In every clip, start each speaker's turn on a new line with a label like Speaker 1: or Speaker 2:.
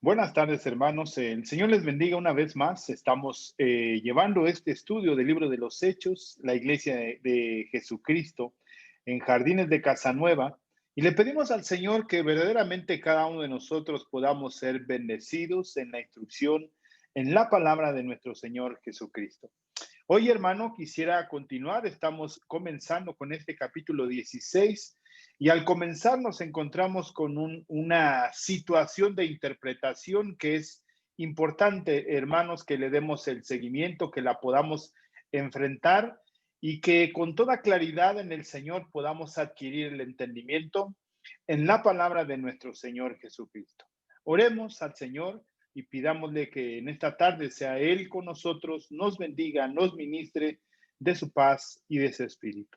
Speaker 1: Buenas tardes, hermanos. El Señor les bendiga una vez más. Estamos llevando este estudio del libro de los Hechos, la iglesia de Jesucristo, en Jardines de Casanueva. Y le pedimos al Señor que verdaderamente cada uno de nosotros podamos ser bendecidos en la instrucción, en la palabra de nuestro Señor Jesucristo. Hoy, hermano, quisiera continuar. Estamos comenzando con este capítulo 16 y al comenzar nos encontramos con una situación de interpretación que es importante, hermanos, que le demos el seguimiento, que la podamos enfrentar y que con toda claridad en el Señor podamos adquirir el entendimiento en la palabra de nuestro Señor Jesucristo. Oremos al Señor y pidámosle que en esta tarde sea Él con nosotros, nos bendiga, nos ministre de su paz y de su espíritu.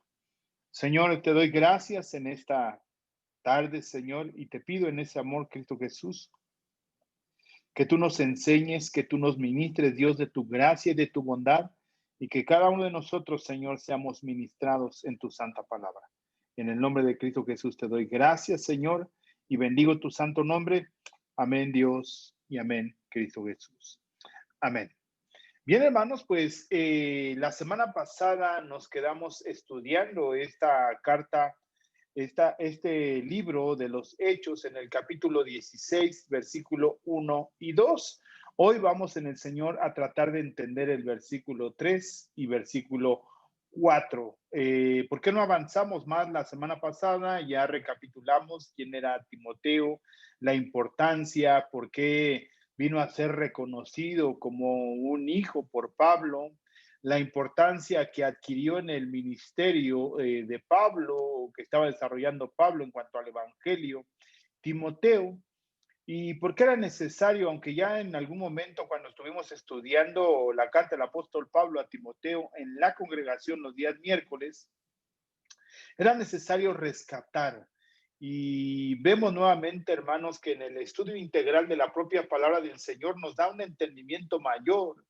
Speaker 1: Señor, te doy gracias en esta tarde, Señor, y te pido en ese amor, Cristo Jesús, que tú nos enseñes, que tú nos ministres, Dios, de tu gracia y de tu bondad, y que cada uno de nosotros, Señor, seamos ministrados en tu santa palabra. En el nombre de Cristo Jesús te doy gracias, Señor, y bendigo tu santo nombre. Amén, Dios, y amén, Cristo Jesús. Amén. Bien, hermanos, pues la semana pasada nos quedamos estudiando esta carta, este libro de los Hechos en el capítulo 16, versículo 1 y 2. Hoy vamos en el Señor a tratar de entender el versículo 3 y versículo 4. ¿Por qué no avanzamos más la semana pasada? Ya recapitulamos quién era Timoteo, la importancia, por qué vino a ser reconocido como un hijo por Pablo, la importancia que adquirió en el ministerio de Pablo, que estaba desarrollando Pablo en cuanto al Evangelio, Timoteo, y por qué era necesario, aunque ya en algún momento cuando estuvimos estudiando la carta del apóstol Pablo a Timoteo en la congregación los días miércoles, era necesario rescatar. Y vemos nuevamente, hermanos, que en el estudio integral de la propia palabra del Señor nos da un entendimiento mayor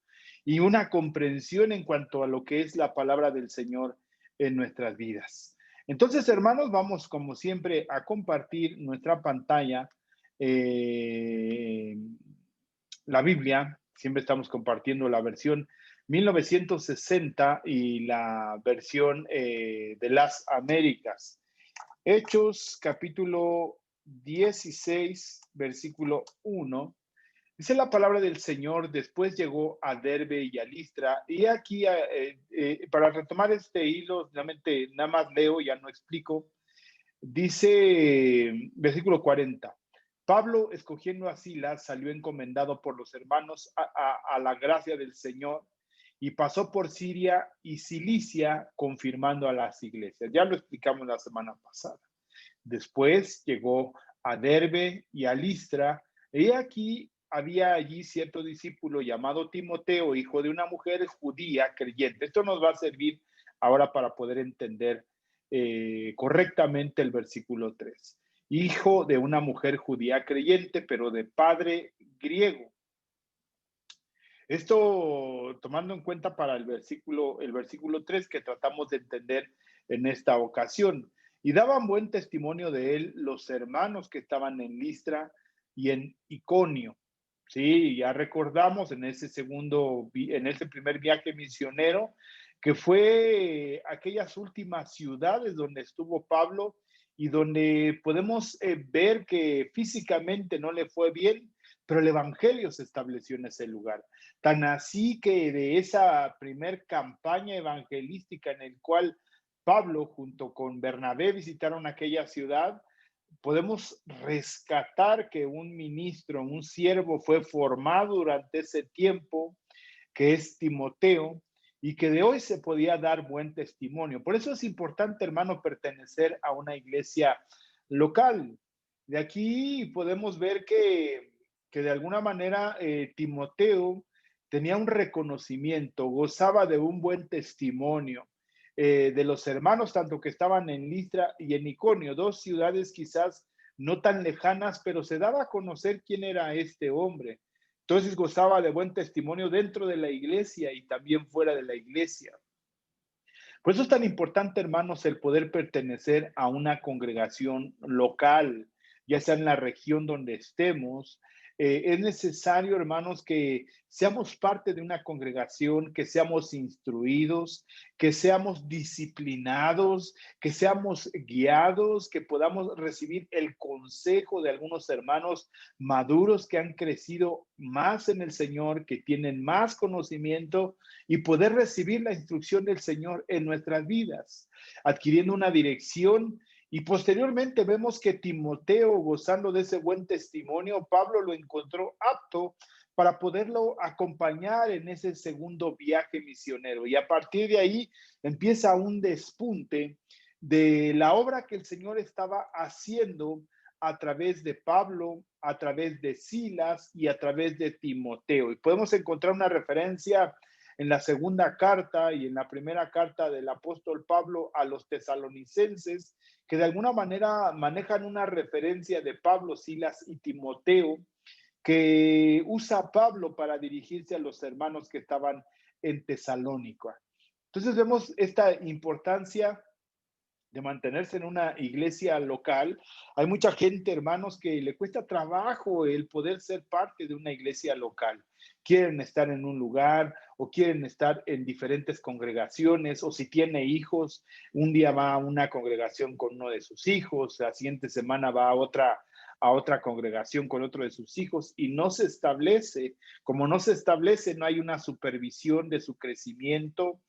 Speaker 1: y una comprensión en cuanto a lo que es la palabra del Señor en nuestras vidas. Entonces, hermanos, vamos como siempre a compartir nuestra pantalla, eh, la Biblia. Siempre estamos compartiendo la versión 1960 y la versión de las Américas. Hechos capítulo 16, versículo 1. Dice la palabra del Señor: después llegó a Derbe y a Listra. Y aquí, para retomar este hilo, realmente nada más leo, ya no explico. Dice versículo 40. Pablo, escogiendo a Silas, salió encomendado por los hermanos a la gracia del Señor y pasó por Siria y Cilicia, confirmando a las iglesias. Ya lo explicamos la semana pasada. Después llegó a Derbe y a Listra, y aquí había allí cierto discípulo llamado Timoteo, hijo de una mujer judía creyente. Esto nos va a servir ahora para poder entender correctamente el versículo 3. Hijo de una mujer judía creyente, pero de padre griego. Esto tomando en cuenta para el versículo 3 que tratamos de entender en esta ocasión. Y daban buen testimonio de él los hermanos que estaban en Listra y en Iconio. Sí, ya recordamos en ese primer viaje misionero, que fue aquellas últimas ciudades donde estuvo Pablo y donde podemos ver que físicamente no le fue bien, pero el evangelio se estableció en ese lugar. Tan así que de esa primer campaña evangelística en el cual Pablo junto con Bernabé visitaron aquella ciudad, podemos rescatar que un ministro, un siervo fue formado durante ese tiempo, que es Timoteo, y que de hoy se podía dar buen testimonio. Por eso es importante, hermano, pertenecer a una iglesia local. De aquí podemos ver que de alguna manera Timoteo tenía un reconocimiento, gozaba de un buen testimonio de los hermanos, tanto que estaban en Listra y en Iconio, dos ciudades quizás no tan lejanas, pero se daba a conocer quién era este hombre. Entonces gozaba de buen testimonio dentro de la iglesia y también fuera de la iglesia. Por eso es tan importante, hermanos, el poder pertenecer a una congregación local, ya sea en la región donde estemos, Es necesario, hermanos, que seamos parte de una congregación, que seamos instruidos, que seamos disciplinados, que seamos guiados, que podamos recibir el consejo de algunos hermanos maduros que han crecido más en el Señor, que tienen más conocimiento y poder recibir la instrucción del Señor en nuestras vidas, adquiriendo una dirección. Y posteriormente vemos que Timoteo, gozando de ese buen testimonio, Pablo lo encontró apto para poderlo acompañar en ese segundo viaje misionero. Y a partir de ahí empieza un despunte de la obra que el Señor estaba haciendo a través de Pablo, a través de Silas y a través de Timoteo. Y podemos encontrar una referencia en la segunda carta y en la primera carta del apóstol Pablo a los tesalonicenses, que de alguna manera manejan una referencia de Pablo, Silas y Timoteo, que usa Pablo para dirigirse a los hermanos que estaban en Tesalónica. Entonces vemos esta importancia de mantenerse en una iglesia local. Hay mucha gente, hermanos, que le cuesta trabajo el poder ser parte de una iglesia local. Quieren estar en un lugar o quieren estar en diferentes congregaciones, o si tiene hijos, un día va a una congregación con uno de sus hijos, la siguiente semana va a otra congregación con otro de sus hijos, y no se establece, como no se establece, no hay una supervisión de su crecimiento,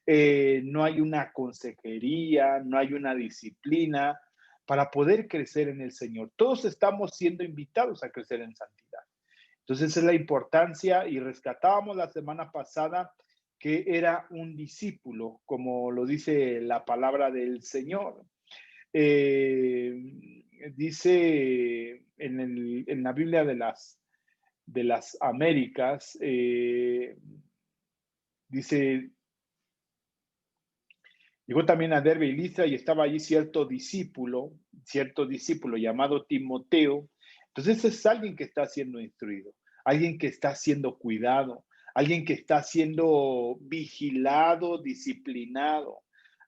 Speaker 1: no hay una consejería, no hay una disciplina para poder crecer en el Señor. Todos estamos siendo invitados a crecer en santidad. Entonces, esa es la importancia, y rescatábamos la semana pasada que era un discípulo, como lo dice la palabra del Señor. Eh, Dice en la Biblia de las Américas, dice: llegó también a Derbe y Listra, y estaba allí cierto discípulo llamado Timoteo. Entonces es alguien que está siendo instruido, alguien que está siendo cuidado, alguien que está siendo vigilado, disciplinado.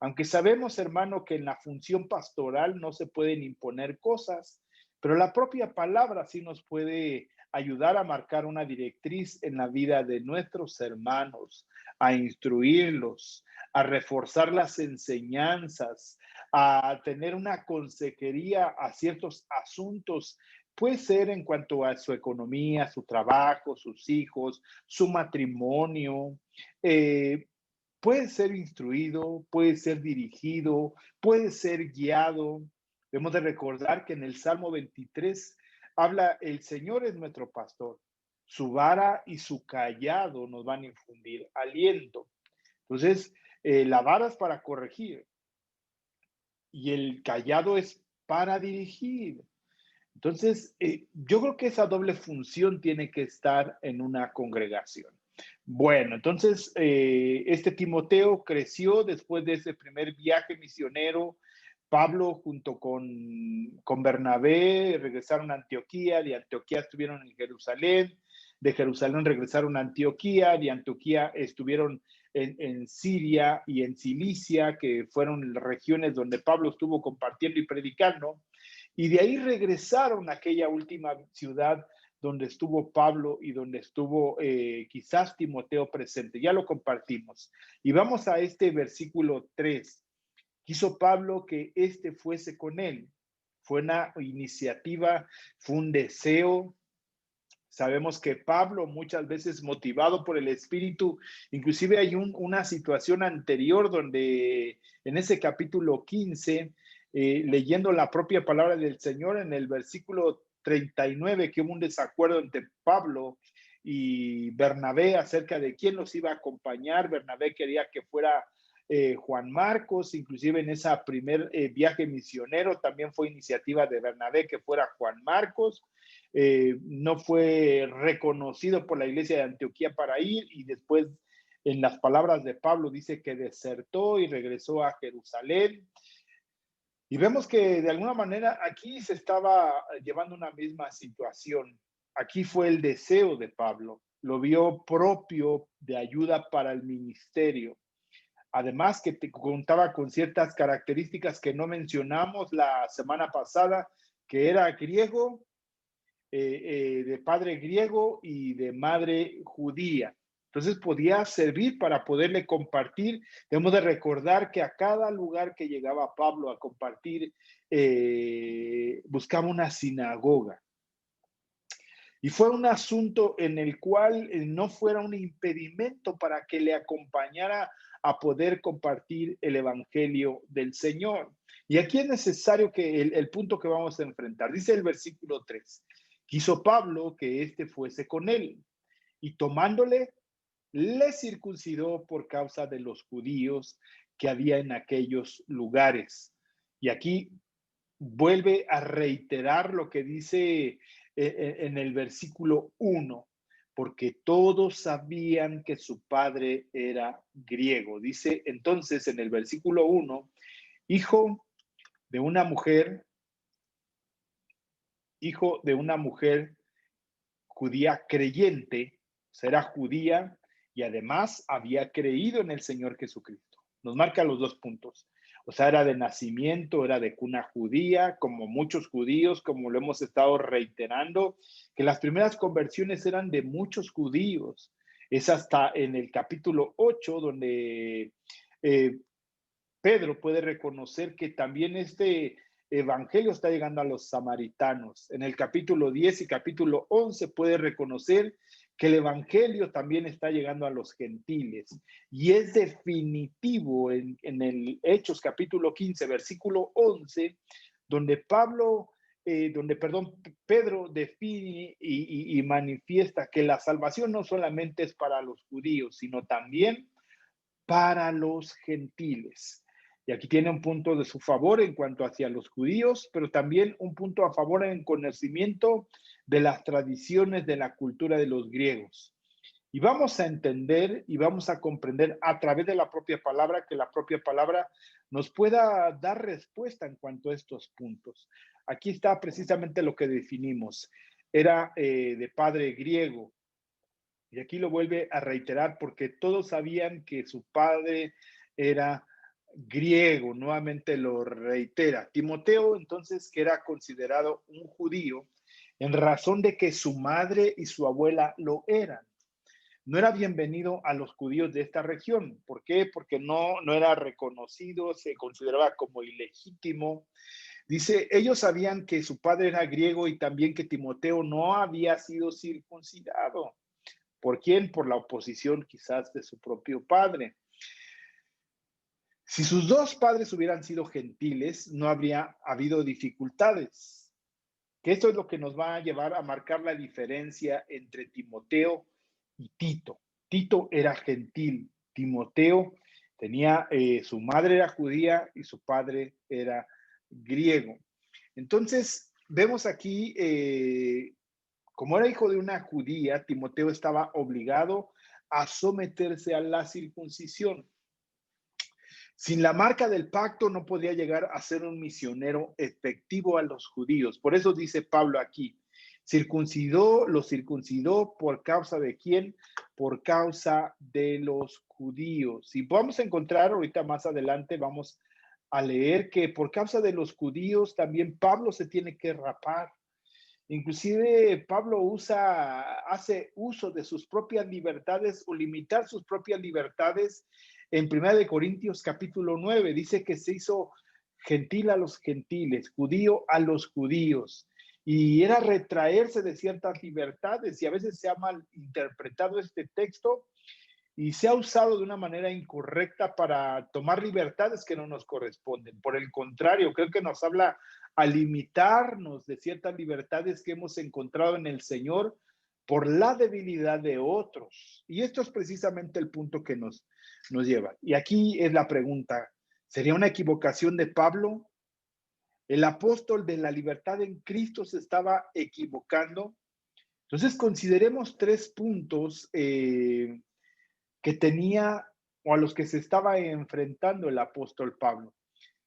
Speaker 1: Aunque sabemos, hermano, que en la función pastoral no se pueden imponer cosas, pero la propia palabra sí nos puede ayudar a marcar una directriz en la vida de nuestros hermanos, a instruirlos, a reforzar las enseñanzas, a tener una consejería a ciertos asuntos. Puede ser en cuanto a su economía, su trabajo, sus hijos, su matrimonio. Eh, Puede ser instruido, puede ser dirigido, puede ser guiado. Debemos de recordar que en el Salmo 23 habla: el Señor es nuestro pastor, su vara y su callado nos van a infundir aliento. Entonces, la vara es para corregir y el callado es para dirigir. Entonces, yo creo que esa doble función tiene que estar en una congregación. Bueno, entonces, este Timoteo creció después de ese primer viaje misionero. Pablo junto con Bernabé regresaron a Antioquía, de Antioquía estuvieron en Jerusalén, de Jerusalén regresaron a Antioquía, de Antioquía estuvieron en Siria y en Cilicia, que fueron regiones donde Pablo estuvo compartiendo y predicando, y de ahí regresaron a aquella última ciudad donde estuvo Pablo y donde estuvo quizás Timoteo presente. Ya lo compartimos. Y vamos a este versículo 3. Quiso Pablo que éste fuese con él. Fue una iniciativa, fue un deseo. Sabemos que Pablo, muchas veces motivado por el Espíritu, inclusive hay una situación anterior donde en ese capítulo 15, leyendo la propia palabra del Señor en el versículo 39, que hubo un desacuerdo entre Pablo y Bernabé acerca de quién los iba a acompañar. Bernabé quería que fuera Juan Marcos, inclusive en ese primer viaje misionero también fue iniciativa de Bernabé que fuera Juan Marcos. No fue reconocido por la iglesia de Antioquía para ir, y después, en las palabras de Pablo, dice que desertó y regresó a Jerusalén. Y vemos que de alguna manera aquí se estaba llevando una misma situación. Aquí fue el deseo de Pablo, lo vio propio de ayuda para el ministerio. Además que te contaba con ciertas características que no mencionamos la semana pasada, que era griego, de padre griego y de madre judía. Entonces podía servir para poderle compartir. Debemos de recordar que a cada lugar que llegaba Pablo a compartir, buscaba una sinagoga. Y fue un asunto en el cual no fuera un impedimento para que le acompañara a poder compartir el evangelio del Señor. Y aquí es necesario que el punto que vamos a enfrentar, dice el versículo 3, quiso Pablo que éste fuese con él, y tomándole, le circuncidó por causa de los judíos que había en aquellos lugares. Y aquí vuelve a reiterar lo que dice en el versículo 1, porque todos sabían que su padre era griego. Dice entonces en el versículo 1, hijo de una mujer, hijo de una mujer judía creyente, será judía y además había creído en el Señor Jesucristo. Nos marca los dos puntos. O sea, era de nacimiento, era de cuna judía, como muchos judíos, como lo hemos estado reiterando, que las primeras conversiones eran de muchos judíos. Es hasta en el capítulo 8 donde Pedro puede reconocer que también este evangelio está llegando a los samaritanos. En el capítulo 10 y capítulo 11 puede reconocer que el evangelio también está llegando a los gentiles. Y es definitivo en el Hechos capítulo 15, versículo 11, donde Pedro define y manifiesta que la salvación no solamente es para los judíos, sino también para los gentiles. Y aquí tiene un punto de su favor en cuanto hacia los judíos, pero también un punto a favor en conocimiento de las tradiciones de la cultura de los griegos. Y vamos a entender y vamos a comprender a través de la propia palabra, que la propia palabra nos pueda dar respuesta en cuanto a estos puntos. Aquí está precisamente lo que definimos. Era de padre griego, y aquí lo vuelve a reiterar porque todos sabían que su padre era griego, nuevamente lo reitera. Timoteo, entonces, que era considerado un judío en razón de que su madre y su abuela lo eran. No era bienvenido a los judíos de esta región. ¿Por qué? Porque no era reconocido, se consideraba como ilegítimo. Dice, ellos sabían que su padre era griego y también que Timoteo no había sido circuncidado. ¿Por quién? Por la oposición quizás de su propio padre. Si sus dos padres hubieran sido gentiles, no habría habido dificultades. Que esto es lo que nos va a llevar a marcar la diferencia entre Timoteo y Tito. Tito era gentil, Timoteo tenía, su madre era judía y su padre era griego. Entonces, vemos aquí como era hijo de una judía, Timoteo estaba obligado a someterse a la circuncisión. Sin la marca del pacto no podía llegar a ser un misionero efectivo a los judíos. Por eso dice Pablo aquí, lo circuncidó por causa de quién? Por causa de los judíos. Y vamos a encontrar ahorita más adelante, vamos a leer que por causa de los judíos también Pablo se tiene que rapar. Inclusive Pablo hace uso de sus propias libertades o limitar sus propias libertades en 1 Corintios capítulo 9. Dice que se hizo gentil a los gentiles, judío a los judíos. Y era retraerse de ciertas libertades y a veces se ha malinterpretado este texto y se ha usado de una manera incorrecta para tomar libertades que no nos corresponden. Por el contrario, creo que nos habla a limitarnos de ciertas libertades que hemos encontrado en el Señor por la debilidad de otros. Y esto es precisamente el punto que nos lleva. Y aquí es la pregunta, ¿sería una equivocación de Pablo? ¿El apóstol de la libertad en Cristo se estaba equivocando? Entonces consideremos tres puntos que tenía o a los que se estaba enfrentando el apóstol Pablo.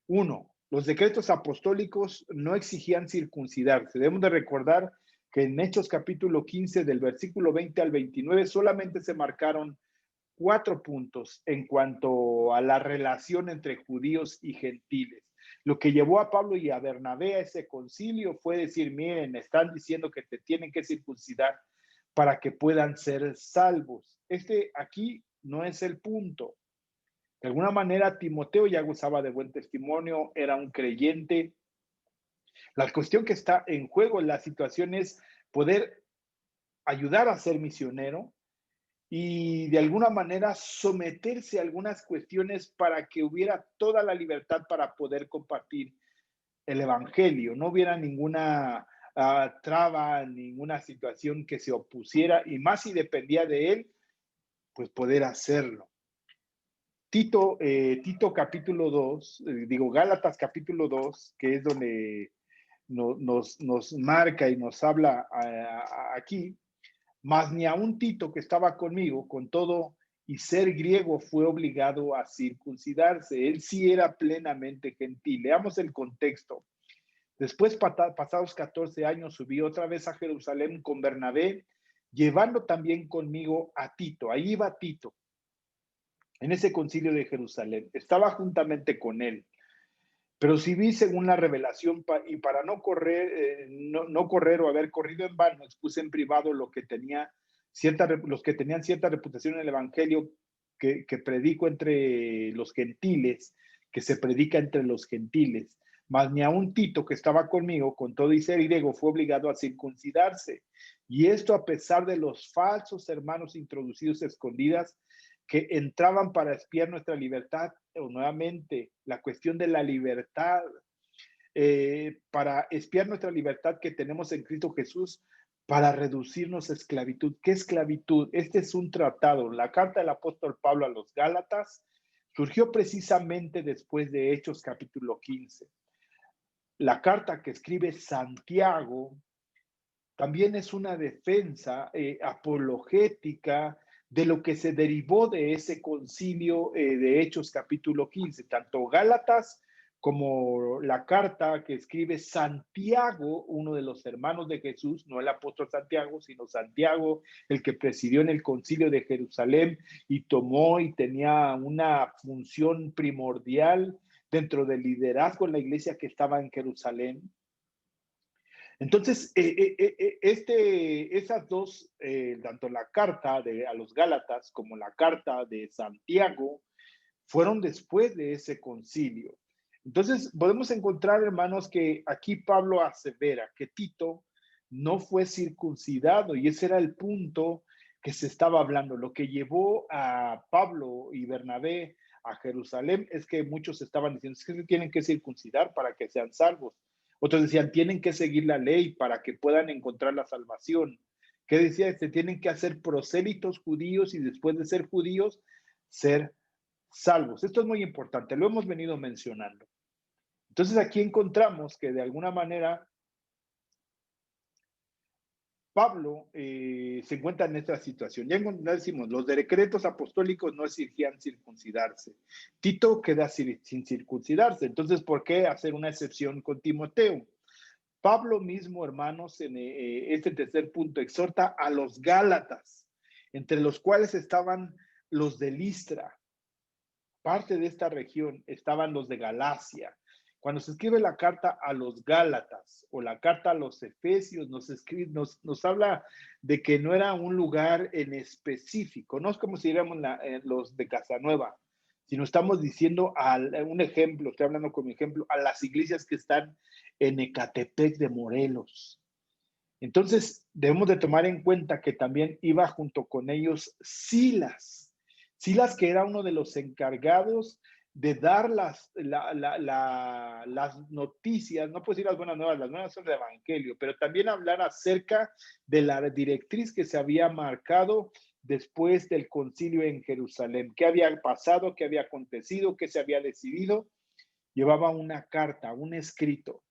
Speaker 1: Uno, los decretos apostólicos no exigían circuncidarse. Debemos de recordar que en Hechos capítulo 15, del versículo 20 al 29, solamente se marcaron 4 puntos en cuanto a la relación entre judíos y gentiles. Lo que llevó a Pablo y a Bernabé a ese concilio fue decir, miren, están diciendo que te tienen que circuncidar para que puedan ser salvos. Aquí no es el punto. De alguna manera, Timoteo ya gozaba de buen testimonio, era un creyente. La cuestión que está en juego en la situación es poder ayudar a ser misionero y de alguna manera someterse a algunas cuestiones para que hubiera toda la libertad para poder compartir el evangelio, no hubiera ninguna traba, ninguna situación que se opusiera y más si dependía de él, pues poder hacerlo. Tito capítulo 2, Gálatas capítulo 2, que es donde nos marca y nos habla aquí, mas ni aun Tito que estaba conmigo, con todo y ser griego, fue obligado a circuncidarse. Él sí era plenamente gentil. Leamos el contexto. Después, pasados 14 años, subí otra vez a Jerusalén con Bernabé, llevando también conmigo a Tito. Ahí iba Tito, en ese concilio de Jerusalén. Estaba juntamente con él. Pero si vi según la revelación, y para no correr, no correr o haber corrido en vano, expuse en privado los que tenían cierta reputación en el Evangelio que predico entre los gentiles, que se predica entre los gentiles. Mas ni aun Tito, que estaba conmigo, con todo y ser griego, fue obligado a circuncidarse. Y esto a pesar de los falsos hermanos introducidos a escondidas, que entraban para espiar nuestra libertad, o nuevamente la cuestión de la libertad, para espiar nuestra libertad que tenemos en Cristo Jesús, para reducirnos a esclavitud. ¿Qué esclavitud? Este es un tratado. La carta del apóstol Pablo a los Gálatas surgió precisamente después de Hechos capítulo 15. La carta que escribe Santiago también es una defensa apologética de lo que se derivó de ese concilio de Hechos capítulo 15, tanto Gálatas como la carta que escribe Santiago, uno de los hermanos de Jesús, no el apóstol Santiago, sino Santiago, el que presidió en el concilio de Jerusalén y tomó y tenía una función primordial dentro del liderazgo en la iglesia que estaba en Jerusalén. Entonces, esas dos, tanto la carta a los Gálatas como la carta de Santiago, fueron después de ese concilio. Entonces, podemos encontrar, hermanos, que aquí Pablo asevera que Tito no fue circuncidado y ese era el punto que se estaba hablando. Lo que llevó a Pablo y Bernabé a Jerusalén es que muchos estaban diciendo que se tienen que circuncidar para que sean salvos. Otros decían, tienen que seguir la ley para que puedan encontrar la salvación. ¿Qué decía? Se tienen que hacer prosélitos judíos y después de ser judíos, ser salvos. Esto es muy importante, lo hemos venido mencionando. Entonces aquí encontramos que de alguna manera Pablo se encuentra en esta situación. Ya decimos, los decretos apostólicos no exigían circuncidarse. Tito queda sin circuncidarse. Entonces, ¿por qué hacer una excepción con Timoteo? Pablo mismo, hermanos, en este tercer punto, exhorta a los Gálatas, entre los cuales estaban los de Listra. Parte de esta región estaban los de Galacia. Cuando se escribe la carta a los Gálatas o la carta a los Efesios, nos habla de que no era un lugar en específico, no es como si diéramos los de Casanueva, sino estamos diciendo un ejemplo, estoy hablando como ejemplo, a las iglesias que están en Ecatepec de Morelos. Entonces, debemos de tomar en cuenta que también iba junto con ellos Silas, que era uno de los encargados de dar las noticias, no puedo decir las buenas son del Evangelio, pero también hablar acerca de la directriz que se había marcado después del concilio en Jerusalén. ¿Qué había pasado? ¿Qué había acontecido? ¿Qué se había decidido? Llevaba una carta, un escrito.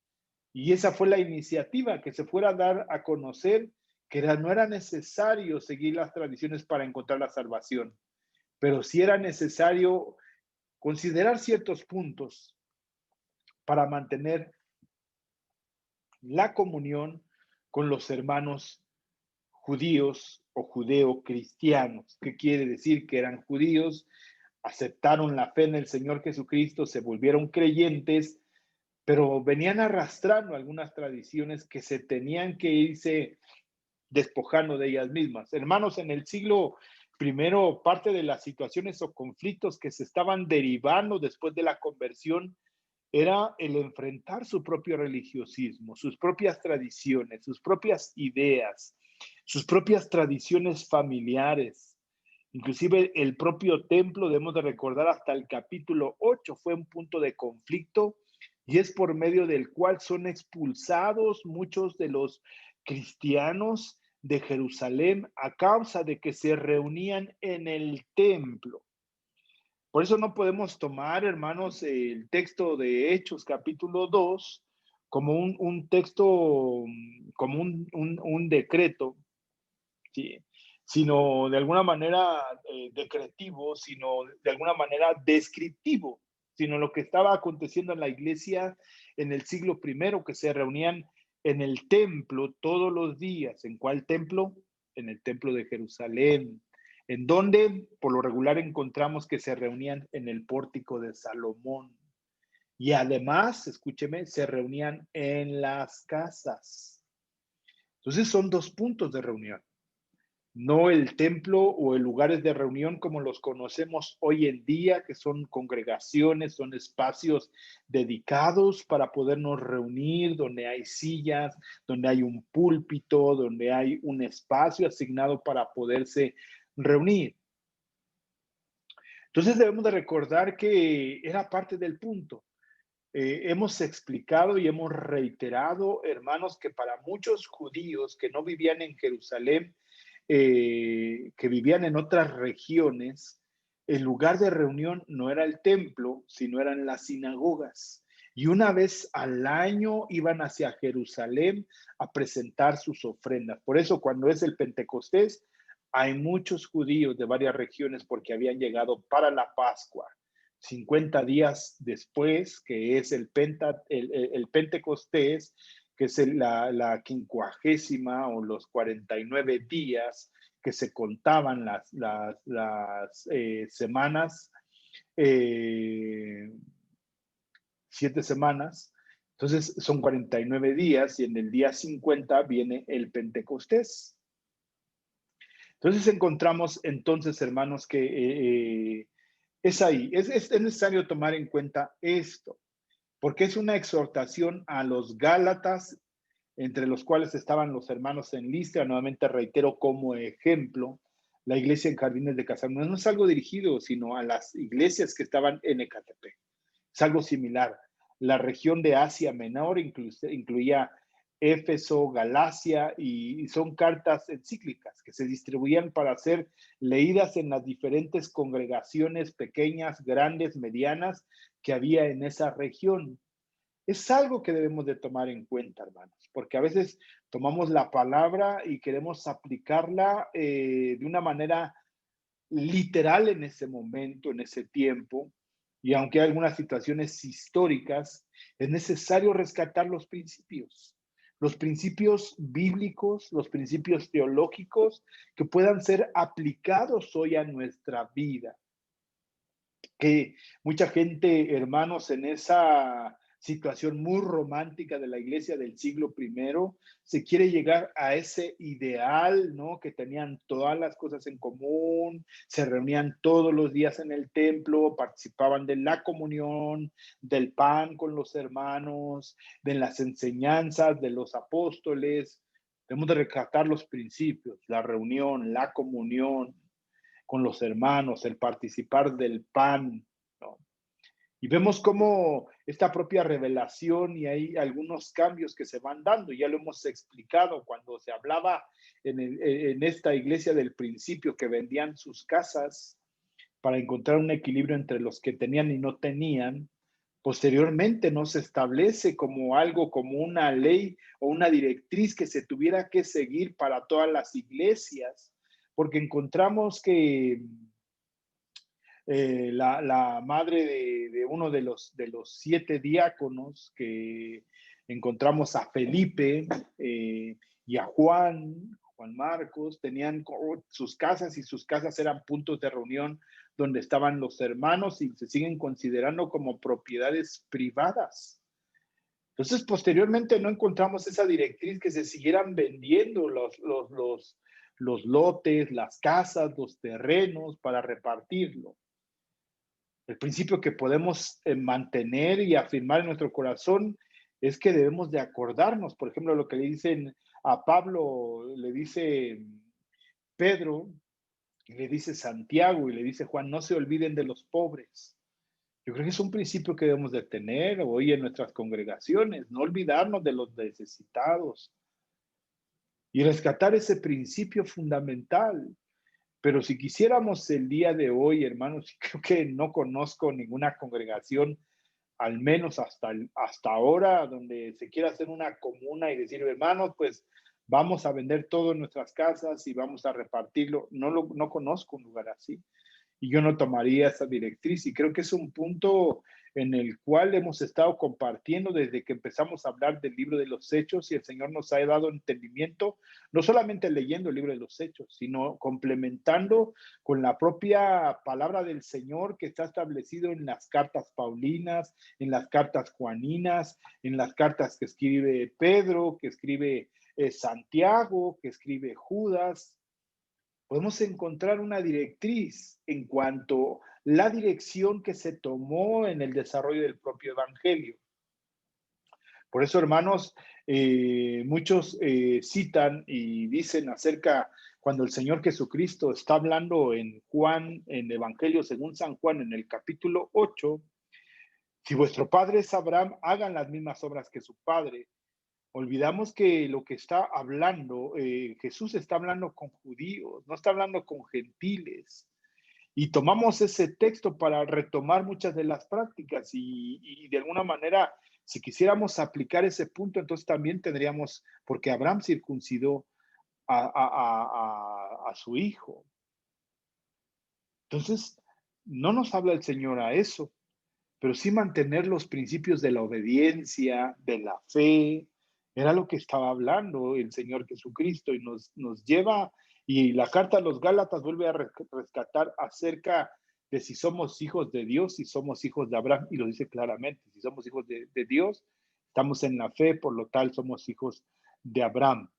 Speaker 1: Y esa fue la iniciativa, que se fuera a dar a conocer que no era necesario seguir las tradiciones para encontrar la salvación, pero sí era necesario considerar ciertos puntos para mantener la comunión con los hermanos judíos o judeo-cristianos. ¿Qué quiere decir? Que eran judíos, aceptaron la fe en el Señor Jesucristo, se volvieron creyentes, pero venían arrastrando algunas tradiciones que se tenían que irse despojando de ellas mismas. Hermanos, en el siglo primero, parte de las situaciones o conflictos que se estaban derivando después de la conversión era el enfrentar su propio religiosismo, sus propias tradiciones, sus propias ideas, sus propias tradiciones familiares. Inclusive el propio templo, debemos de recordar hasta el capítulo 8 fue un punto de conflicto y es por medio del cual son expulsados muchos de los cristianos de Jerusalén a causa de que se reunían en el templo. Por eso no podemos tomar, hermanos, el texto de Hechos capítulo 2 como un texto, como un decreto, ¿sí? Sino de alguna manera decretivo, sino de alguna manera descriptivo, sino lo que estaba aconteciendo en la iglesia en el siglo primero, que se reunían en el templo todos los días. ¿En cuál templo? En el templo de Jerusalén, en donde por lo regular encontramos que se reunían en el pórtico de Salomón. Y además, escúcheme, se reunían en las casas. Entonces son dos puntos de reunión, no el templo o el lugares de reunión como los conocemos hoy en día, que son congregaciones, son espacios dedicados para podernos reunir, donde hay sillas, donde hay un púlpito, donde hay un espacio asignado para poderse reunir. Entonces debemos de recordar que era parte del punto. Hemos explicado y hemos reiterado, hermanos, que para muchos judíos que no vivían en Jerusalén, que vivían en otras regiones, el lugar de reunión no era el templo, sino eran las sinagogas. Y una vez al año iban hacia Jerusalén a presentar sus ofrendas. Por eso cuando es el Pentecostés, hay muchos judíos de varias regiones porque habían llegado para la Pascua. 50 días después, que es el Pentecostés, que es la quincuagésima o los 49 días que se contaban las semanas, eh, 7 semanas. Entonces son 49 días y en el día 50 viene el Pentecostés. Entonces encontramos entonces, hermanos, que es ahí, es necesario tomar en cuenta esto, porque es una exhortación a los Gálatas, entre los cuales estaban los hermanos en Listra, nuevamente reitero como ejemplo, la iglesia en Jardines de Casanova. No es algo dirigido, sino a las iglesias que estaban en Ecatepec. Es algo similar. La región de Asia Menor incluía Éfeso, Galacia, y son cartas encíclicas que se distribuían para ser leídas en las diferentes congregaciones pequeñas, grandes, medianas que había en esa región. Es algo que debemos de tomar en cuenta, hermanos, porque a veces tomamos la palabra y queremos aplicarla de una manera literal en ese momento, en ese tiempo, y aunque hay algunas situaciones históricas, es necesario rescatar los principios bíblicos, los principios teológicos que puedan ser aplicados hoy a nuestra vida. Que mucha gente, hermanos, en esa situación muy romántica de la iglesia del siglo primero, se quiere llegar a ese ideal, ¿no? Que tenían todas las cosas en común, se reunían todos los días en el templo, participaban de la comunión, del pan con los hermanos, de las enseñanzas de los apóstoles. Debemos de rescatar los principios, la reunión, la comunión con los hermanos, el participar del pan, ¿no? Y vemos cómo esta propia revelación y hay algunos cambios que se van dando, ya lo hemos explicado cuando se hablaba en esta iglesia del principio que vendían sus casas para encontrar un equilibrio entre los que tenían y no tenían. Posteriormente no se establece como algo, como una ley o una directriz que se tuviera que seguir para todas las iglesias, porque encontramos que la madre de uno de los 7 diáconos que encontramos a Felipe y a Juan Marcos, tenían sus casas y sus casas eran puntos de reunión donde estaban los hermanos y se siguen considerando como propiedades privadas. Entonces, posteriormente no encontramos esa directriz que se siguieran vendiendo los lotes, las casas, los terrenos para repartirlo. El principio que podemos mantener y afirmar en nuestro corazón es que debemos de acordarnos, por ejemplo, lo que le dicen a Pablo, le dice Pedro, y le dice Santiago y le dice Juan, no se olviden de los pobres. Yo creo que es un principio que debemos de tener hoy en nuestras congregaciones, no olvidarnos de los necesitados y rescatar ese principio fundamental. Pero si quisiéramos el día de hoy, hermanos, creo que no conozco ninguna congregación, al menos hasta ahora, donde se quiera hacer una comuna y decir, hermanos, pues vamos a vender todo en nuestras casas y vamos a repartirlo. No conozco un lugar así y yo no tomaría esa directriz. Y creo que es un punto en el cual hemos estado compartiendo desde que empezamos a hablar del libro de los Hechos y el Señor nos ha dado entendimiento, no solamente leyendo el libro de los Hechos, sino complementando con la propia palabra del Señor que está establecido en las cartas paulinas, en las cartas juaninas, en las cartas que escribe Pedro, que escribe Santiago, que escribe Judas. Podemos encontrar una directriz en cuanto a la dirección que se tomó en el desarrollo del propio evangelio. Por eso, hermanos, muchos citan y dicen acerca cuando el Señor Jesucristo está hablando en Juan, en Evangelio según San Juan, en el capítulo 8, si vuestro padre es Abraham, hagan las mismas obras que su padre. Olvidamos que lo que está hablando, Jesús está hablando con judíos, no está hablando con gentiles. Y tomamos ese texto para retomar muchas de las prácticas y de alguna manera, si quisiéramos aplicar ese punto, entonces también tendríamos, porque Abraham circuncidó a su hijo. Entonces, no nos habla el Señor a eso, pero sí mantener los principios de la obediencia, de la fe. Era lo que estaba hablando el Señor Jesucristo y nos lleva, y la carta a los Gálatas vuelve a rescatar acerca de si somos hijos de Dios, si somos hijos de Abraham, y lo dice claramente, si somos hijos de Dios, estamos en la fe, por lo tal somos hijos de Abraham.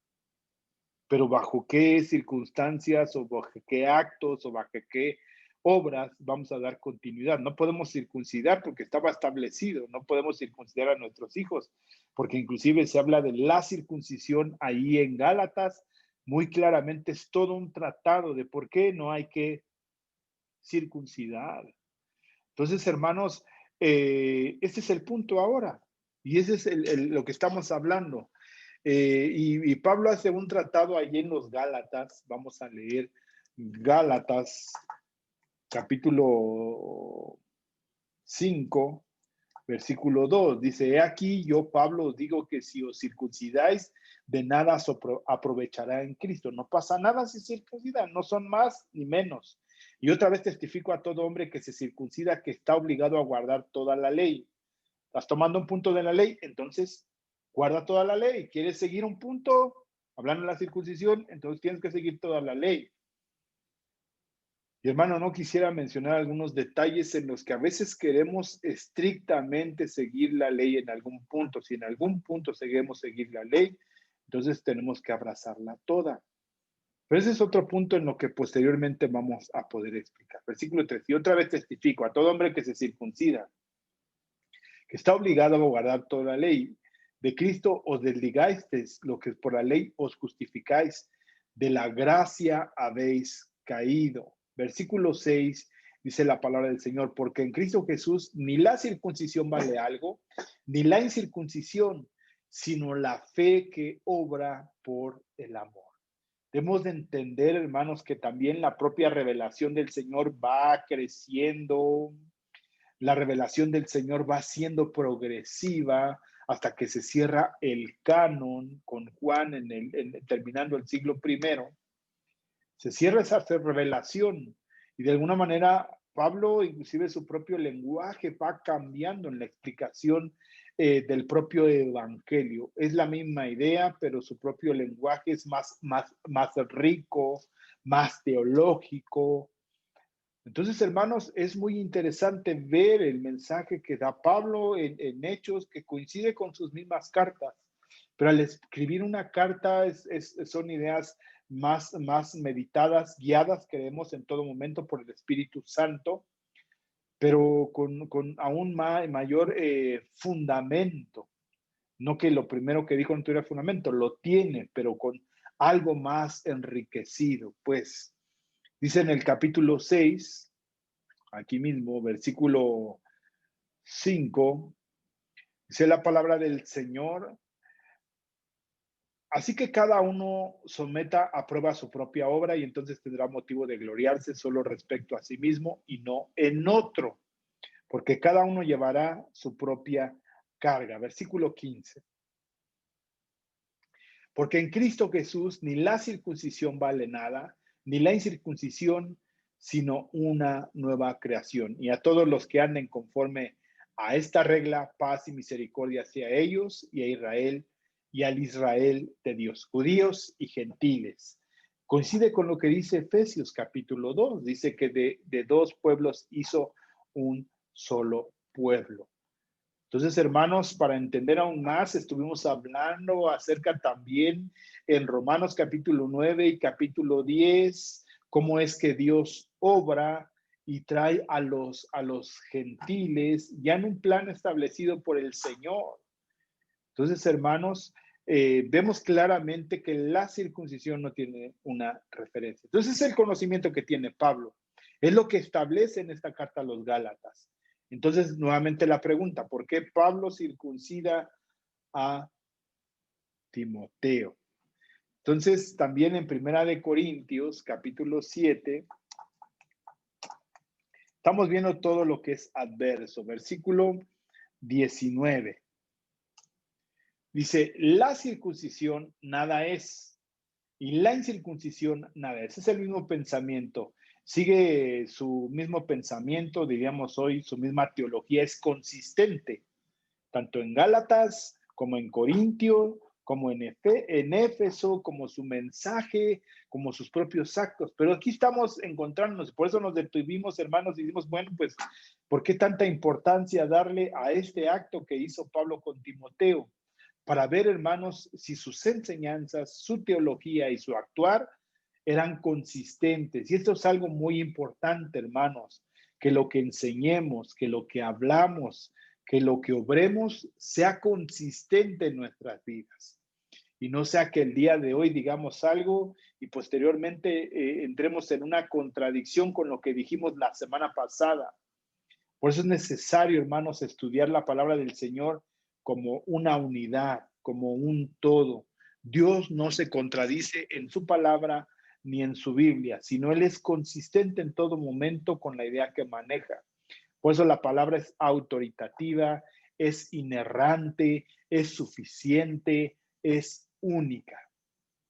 Speaker 1: Pero bajo qué circunstancias o bajo qué actos o bajo qué obras vamos a dar continuidad. No podemos circuncidar porque estaba establecido, no podemos circuncidar a nuestros hijos, porque inclusive se habla de la circuncisión ahí en Gálatas, muy claramente es todo un tratado de por qué no hay que circuncidar. Entonces, hermanos, este es el punto ahora y ese es lo que estamos hablando. Y Pablo hace un tratado allí en los Gálatas. Vamos a leer Gálatas, capítulo 5, versículo 2. Dice, he aquí yo, Pablo, os digo que si os circuncidáis, de nada os aprovechará en Cristo. No pasa nada si circuncidan, no son más ni menos. Y otra vez testifico a todo hombre que se circuncida que está obligado a guardar toda la ley. Estás tomando un punto de la ley, entonces guarda toda la ley. ¿Quieres seguir un punto? Hablando de la circuncisión, entonces tienes que seguir toda la ley. Y hermano, no quisiera mencionar algunos detalles en los que a veces queremos estrictamente seguir la ley en algún punto. Si en algún punto seguimos seguir la ley, entonces tenemos que abrazarla toda. Pero ese es otro punto en lo que posteriormente vamos a poder explicar. Versículo 3. Y otra vez testifico a todo hombre que se circuncida, que está obligado a guardar toda la ley. De Cristo os desligáis de lo que por la ley os justificáis, de la gracia habéis caído. Versículo 6 dice la palabra del Señor, porque en Cristo Jesús ni la circuncisión vale algo, ni la incircuncisión, sino la fe que obra por el amor. Debemos de entender, hermanos, que también la propia revelación del Señor va creciendo, la revelación del Señor va siendo progresiva hasta que se cierra el canon con Juan terminando el siglo I. Se cierra esa revelación y de alguna manera Pablo, inclusive su propio lenguaje va cambiando en la explicación del propio evangelio. Es la misma idea, pero su propio lenguaje es más rico, más teológico, Entonces, hermanos, es muy interesante ver el mensaje que da Pablo en Hechos, que coincide con sus mismas cartas. Pero al escribir una carta son ideas más meditadas, guiadas, creemos, en todo momento por el Espíritu Santo, pero con aún mayor fundamento. No que lo primero que dijo no tuviera fundamento, lo tiene, pero con algo más enriquecido. Pues dice en el capítulo 6, aquí mismo, versículo 5, dice la palabra del Señor: así que cada uno someta a prueba su propia obra y entonces tendrá motivo de gloriarse solo respecto a sí mismo y no en otro, porque cada uno llevará su propia carga. Versículo 15. Porque en Cristo Jesús ni la circuncisión vale nada, ni la incircuncisión, sino una nueva creación. Y a todos los que anden conforme a esta regla, paz y misericordia hacia ellos y a Israel y al Israel de Dios, judíos y gentiles. Coincide con lo que dice Efesios capítulo 2. Dice que de dos pueblos hizo un solo pueblo. Entonces, hermanos, para entender aún más, estuvimos hablando acerca también en Romanos capítulo 9 y capítulo 10, cómo es que Dios obra y trae a los gentiles ya en un plan establecido por el Señor. Entonces, hermanos, vemos claramente que la circuncisión no tiene una referencia. Entonces, el conocimiento que tiene Pablo es lo que establece en esta carta a los Gálatas. Entonces, nuevamente la pregunta: ¿por qué Pablo circuncida a Timoteo? Entonces, también en Primera de Corintios, capítulo 7, estamos viendo todo lo que es adverso. Versículo 19. Dice: la circuncisión nada es, y la incircuncisión nada es. Es el mismo pensamiento. Sigue su mismo pensamiento, diríamos hoy, su misma teología es consistente, tanto en Gálatas como en Corintio, como en Éfeso, como su mensaje, como sus propios actos. Pero aquí estamos encontrándonos, por eso nos detuvimos, hermanos, y dijimos, bueno, pues, ¿por qué tanta importancia darle a este acto que hizo Pablo con Timoteo? Para ver, hermanos, si sus enseñanzas, su teología y su actuar eran consistentes. Y esto es algo muy importante, hermanos, que lo que enseñemos, que lo que hablamos, que lo que obremos sea consistente en nuestras vidas. Y no sea que el día de hoy digamos algo y posteriormente entremos en una contradicción con lo que dijimos la semana pasada. Por eso es necesario, hermanos, estudiar la palabra del Señor como una unidad, como un todo. Dios no se contradice en su palabra ni en su Biblia, sino Él es consistente en todo momento con la idea que maneja. Por eso la palabra es autoritativa, es inerrante, es suficiente, es única.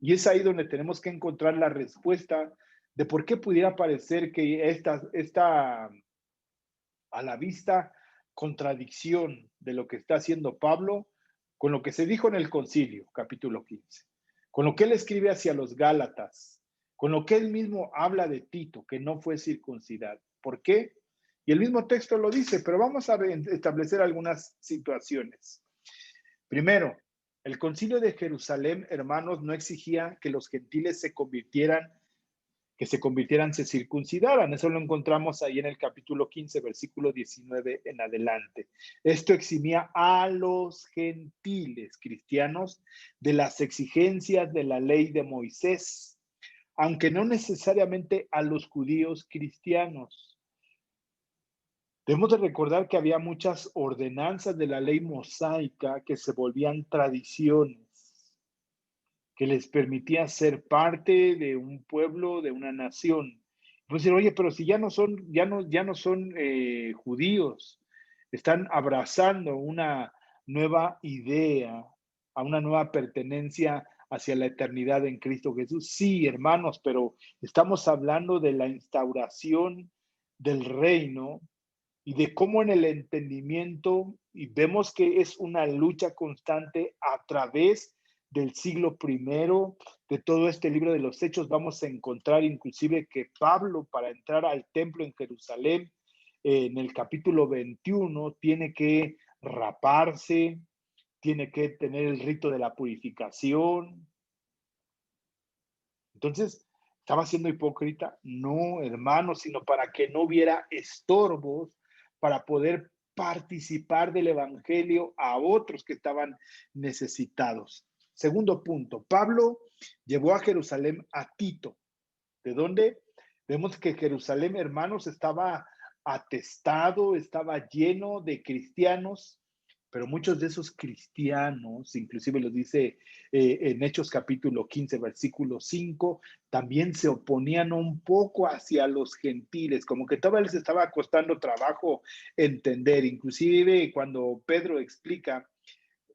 Speaker 1: Y es ahí donde tenemos que encontrar la respuesta de por qué pudiera parecer que esta a la vista contradicción de lo que está haciendo Pablo con lo que se dijo en el concilio, capítulo 15, con lo que él escribe hacia los Gálatas, con lo que él mismo habla de Tito, que no fue circuncidado. ¿Por qué? Y el mismo texto lo dice, pero vamos a establecer algunas situaciones. Primero, el concilio de Jerusalén, hermanos, no exigía que los gentiles se circuncidaran. Eso lo encontramos ahí en el capítulo 15, versículo 19 en adelante. Esto eximía a los gentiles cristianos de las exigencias de la ley de Moisés, aunque no necesariamente a los judíos cristianos. Debemos de recordar que había muchas ordenanzas de la ley mosaica que se volvían tradiciones, que les permitía ser parte de un pueblo, de una nación. Pues decir, oye, pero si ya no son judíos, están abrazando una nueva idea, a una nueva pertenencia hacia la eternidad en Cristo Jesús. Sí, hermanos, pero estamos hablando de la instauración del reino y de cómo en el entendimiento, y vemos que es una lucha constante a través del siglo primero, de todo este libro de los Hechos, vamos a encontrar inclusive que Pablo, para entrar al templo en Jerusalén, en el capítulo 21, tiene que raparse, tiene que tener el rito de la purificación. Entonces, ¿estaba siendo hipócrita? No, hermano, sino para que no hubiera estorbos, para poder participar del evangelio a otros que estaban necesitados. Segundo punto, Pablo llevó a Jerusalén a Tito. ¿De dónde? Vemos que Jerusalén, hermanos, estaba atestado, estaba lleno de cristianos, pero muchos de esos cristianos, inclusive los dice en Hechos capítulo 15, versículo 5, también se oponían un poco hacia los gentiles, como que todavía les estaba costando trabajo entender. Inclusive cuando Pedro explica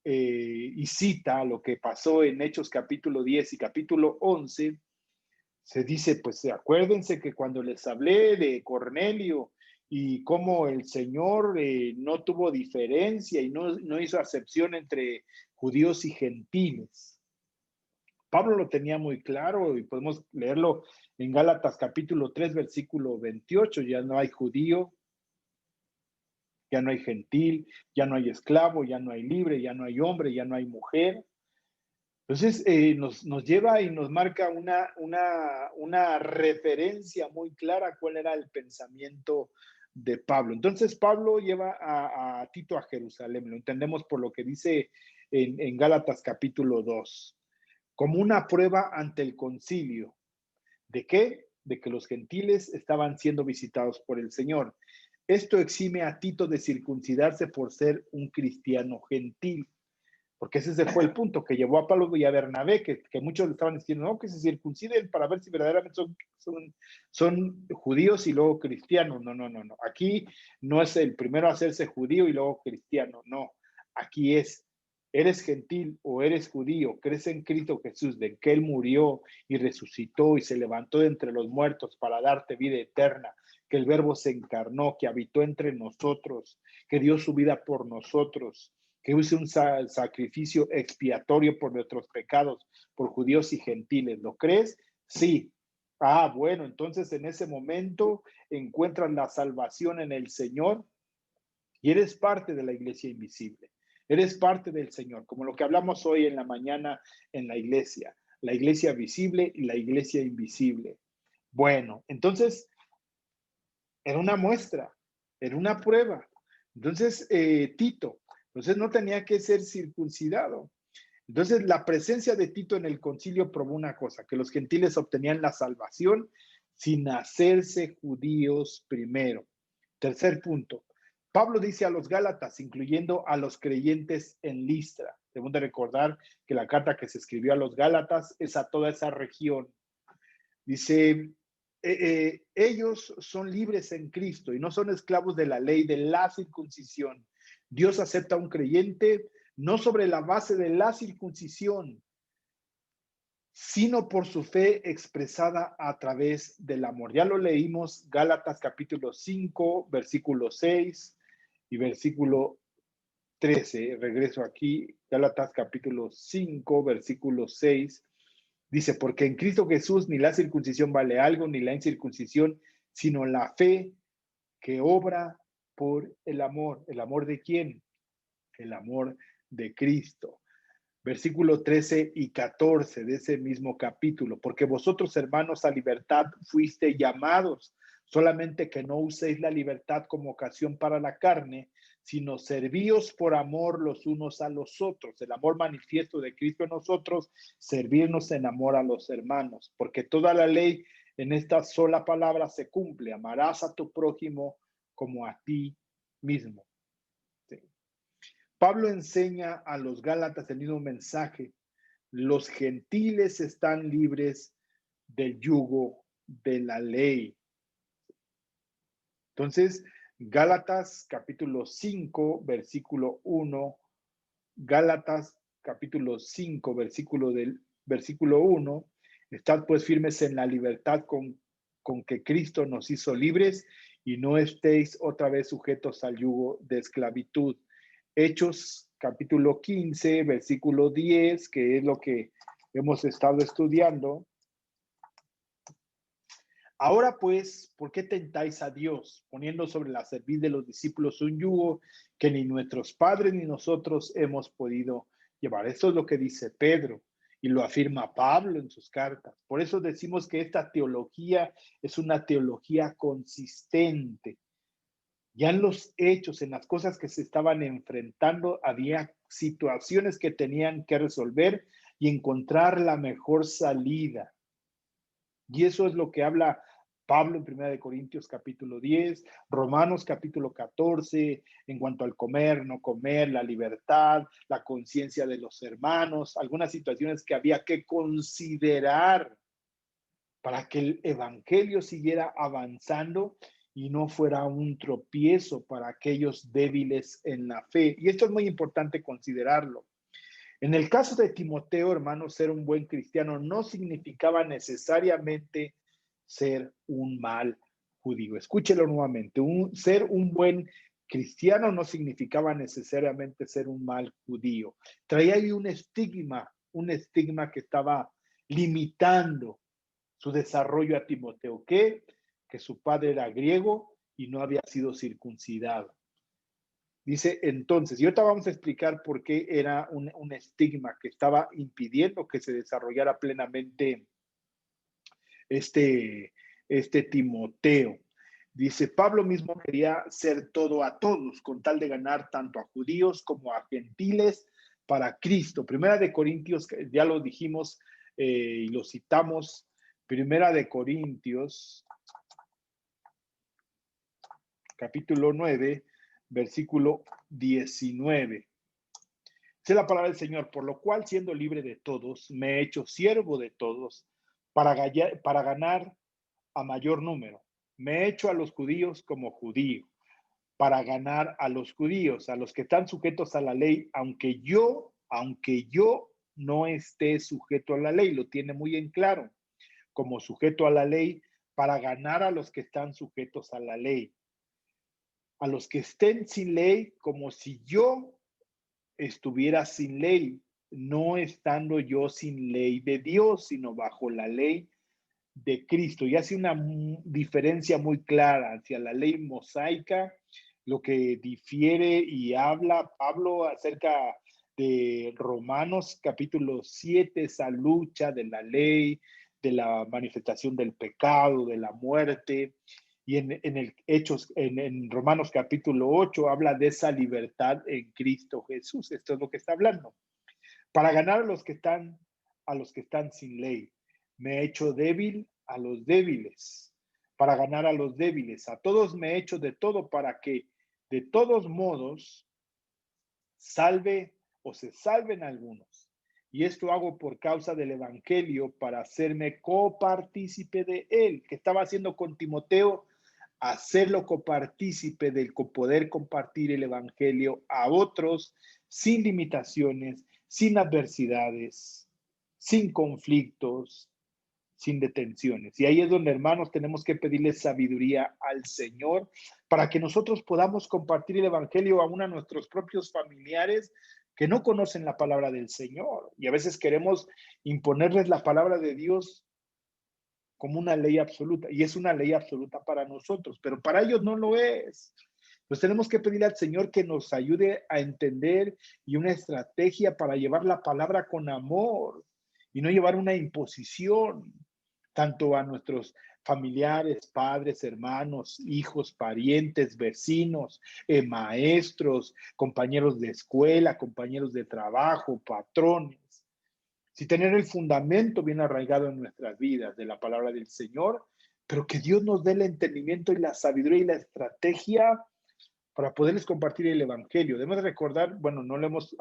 Speaker 1: y cita lo que pasó en Hechos capítulo 10 y capítulo 11, se dice, pues acuérdense que cuando les hablé de Cornelio y cómo el Señor no tuvo diferencia y no hizo acepción entre judíos y gentiles. Pablo lo tenía muy claro y podemos leerlo en Gálatas capítulo 3, versículo 28. Ya no hay judío, ya no hay gentil, ya no hay esclavo, ya no hay libre, ya no hay hombre, ya no hay mujer. Entonces, nos lleva y nos marca una referencia muy clara cuál era el pensamiento de Pablo. Entonces, Pablo lleva a Tito a Jerusalén, lo entendemos por lo que dice en Gálatas capítulo 2, como una prueba ante el concilio. ¿De qué? De que los gentiles estaban siendo visitados por el Señor. Esto exime a Tito de circuncidarse por ser un cristiano gentil. Porque ese fue el punto que llevó a Pablo y a Bernabé, que muchos le estaban diciendo, no, que se circunciden para ver si verdaderamente son judíos y luego cristianos. No, no, no, no. Aquí no es el primero hacerse judío y luego cristiano, no. Aquí es, eres gentil o eres judío, crees en Cristo Jesús, de que Él murió y resucitó y se levantó de entre los muertos para darte vida eterna, que el Verbo se encarnó, que habitó entre nosotros, que dio su vida por nosotros, que use un sacrificio expiatorio por nuestros pecados, por judíos y gentiles. ¿Lo crees? Sí. Ah, bueno, entonces en ese momento encuentras la salvación en el Señor y eres parte de la iglesia invisible. Eres parte del Señor, como lo que hablamos hoy en la mañana en la iglesia visible y la iglesia invisible. Bueno, entonces era una muestra, era una prueba. Entonces, Tito, entonces no tenía que ser circuncidado. Entonces, la presencia de Tito en el concilio probó una cosa, que los gentiles obtenían la salvación sin hacerse judíos primero. Tercer punto, Pablo dice a los Gálatas, incluyendo a los creyentes en Listra. Debemos de recordar que la carta que se escribió a los Gálatas es a toda esa región. Dice, ellos son libres en Cristo y no son esclavos de la ley de la circuncisión. Dios acepta a un creyente no sobre la base de la circuncisión, sino por su fe expresada a través del amor. Ya lo leímos, Gálatas capítulo 5, versículo 6 y versículo 13. Regreso aquí, Gálatas capítulo 5, versículo 6. Dice, porque en Cristo Jesús ni la circuncisión vale algo, ni la incircuncisión, sino la fe que obra por el amor. ¿El amor de quién? El amor de Cristo. Versículo 13 y 14 de ese mismo capítulo. Porque vosotros, hermanos, a libertad fuiste llamados, solamente que no uséis la libertad como ocasión para la carne, sino servíos por amor los unos a los otros. El amor manifiesto de Cristo en nosotros, servirnos en amor a los hermanos. Porque toda la ley en esta sola palabra se cumple. Amarás a tu prójimo como a ti mismo. Sí. Pablo enseña a los Gálatas el mismo mensaje. Los gentiles están libres del yugo de la ley. Entonces, Gálatas capítulo 5, versículo 1, Gálatas capítulo 5, versículo 1, estad pues firmes en la libertad con que Cristo nos hizo libres y no estéis otra vez sujetos al yugo de esclavitud. Hechos capítulo 15, versículo 10, que es lo que hemos estado estudiando. Ahora pues, ¿por qué tentáis a Dios, poniendo sobre la cerviz de los discípulos un yugo que ni nuestros padres ni nosotros hemos podido llevar? Esto es lo que dice Pedro y lo afirma Pablo en sus cartas. Por eso decimos que esta teología es una teología consistente. Ya en los hechos, en las cosas que se estaban enfrentando, había situaciones que tenían que resolver y encontrar la mejor salida. Y eso es lo que habla Pablo en 1 Corintios capítulo 10, Romanos capítulo 14, en cuanto al comer, no comer, la libertad, la conciencia de los hermanos, algunas situaciones que había que considerar para que el evangelio siguiera avanzando y no fuera un tropiezo para aquellos débiles en la fe. Y esto es muy importante considerarlo. En el caso de Timoteo, hermano, ser un buen cristiano no significaba necesariamente ser un mal judío. Escúchelo nuevamente. Ser un buen cristiano no significaba necesariamente ser un mal judío. Traía ahí un estigma que estaba limitando su desarrollo a Timoteo. ¿Qué? Que su padre era griego y no había sido circuncidado. Dice entonces, y ahorita vamos a explicar por qué era un estigma que estaba impidiendo que se desarrollara plenamente este, este Timoteo. Dice, Pablo mismo quería ser todo a todos, con tal de ganar tanto a judíos como a gentiles para Cristo. Primera de Corintios, ya lo dijimos y lo citamos, Primera de Corintios, capítulo 9, versículo 19. Sé la palabra del Señor, por lo cual, siendo libre de todos, me he hecho siervo de todos para ganar a mayor número. Me he hecho a los judíos como judío, para ganar a los judíos, a los que están sujetos a la ley, aunque yo no esté sujeto a la ley, lo tiene muy en claro, como sujeto a la ley, para ganar a los que están sujetos a la ley. A los que estén sin ley, como si yo estuviera sin ley, no estando yo sin ley de Dios, sino bajo la ley de Cristo. Y hace una diferencia muy clara hacia la ley mosaica, lo que difiere y habla Pablo acerca de Romanos capítulo 7, esa lucha de la ley, de la manifestación del pecado, de la muerte. Y en el Hechos, en Romanos capítulo 8, habla de esa libertad en Cristo Jesús. Esto es lo que está hablando. Para ganar a los que están sin ley. Me he hecho débil a los débiles, para ganar a los débiles. A todos me he hecho de todo para que de todos modos salve o se salven algunos. Y esto hago por causa del evangelio para hacerme copartícipe de él, que estaba haciendo con Timoteo, hacerlo copartícipe del poder compartir el evangelio a otros sin limitaciones, sin adversidades, sin conflictos, sin detenciones. Y ahí es donde, hermanos, tenemos que pedirle sabiduría al Señor para que nosotros podamos compartir el evangelio aún a nuestros propios familiares que no conocen la palabra del Señor. Y a veces queremos imponerles la palabra de Dios como una ley absoluta, y es una ley absoluta para nosotros, pero para ellos no lo es. Pues tenemos que pedirle al Señor que nos ayude a entender y una estrategia para llevar la palabra con amor y no llevar una imposición tanto a nuestros familiares, padres, hermanos, hijos, parientes, vecinos, maestros, compañeros de escuela, compañeros de trabajo, patrones. Si tener el fundamento bien arraigado en nuestras vidas de la palabra del Señor, pero que Dios nos dé el entendimiento y la sabiduría y la estrategia para poderles compartir el evangelio. Debemos recordar, bueno, no lo hemos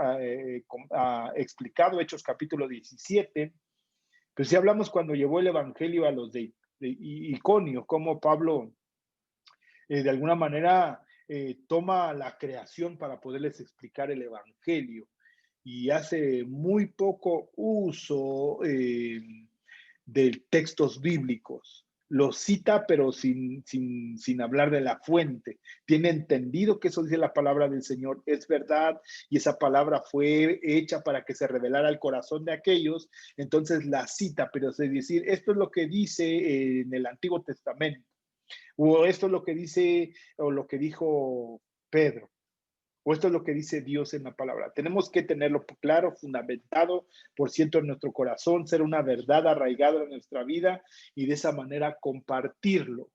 Speaker 1: explicado, Hechos capítulo 17, pero sí hablamos cuando llevó el evangelio a los de Iconio, cómo Pablo de alguna manera toma la creación para poderles explicar el evangelio y hace muy poco uso de textos bíblicos. lo cita, pero sin hablar de la fuente. Tiene entendido que eso dice la palabra del Señor, es verdad, y esa palabra fue hecha para que se revelara al corazón de aquellos, entonces la cita, pero es decir, esto es lo que dice en el Antiguo Testamento, o esto es lo que dice, o lo que dijo Pedro. O esto es lo que dice Dios en la palabra. Tenemos que tenerlo claro, fundamentado, por cierto, en nuestro corazón, ser una verdad arraigada en nuestra vida y de esa manera compartirlo.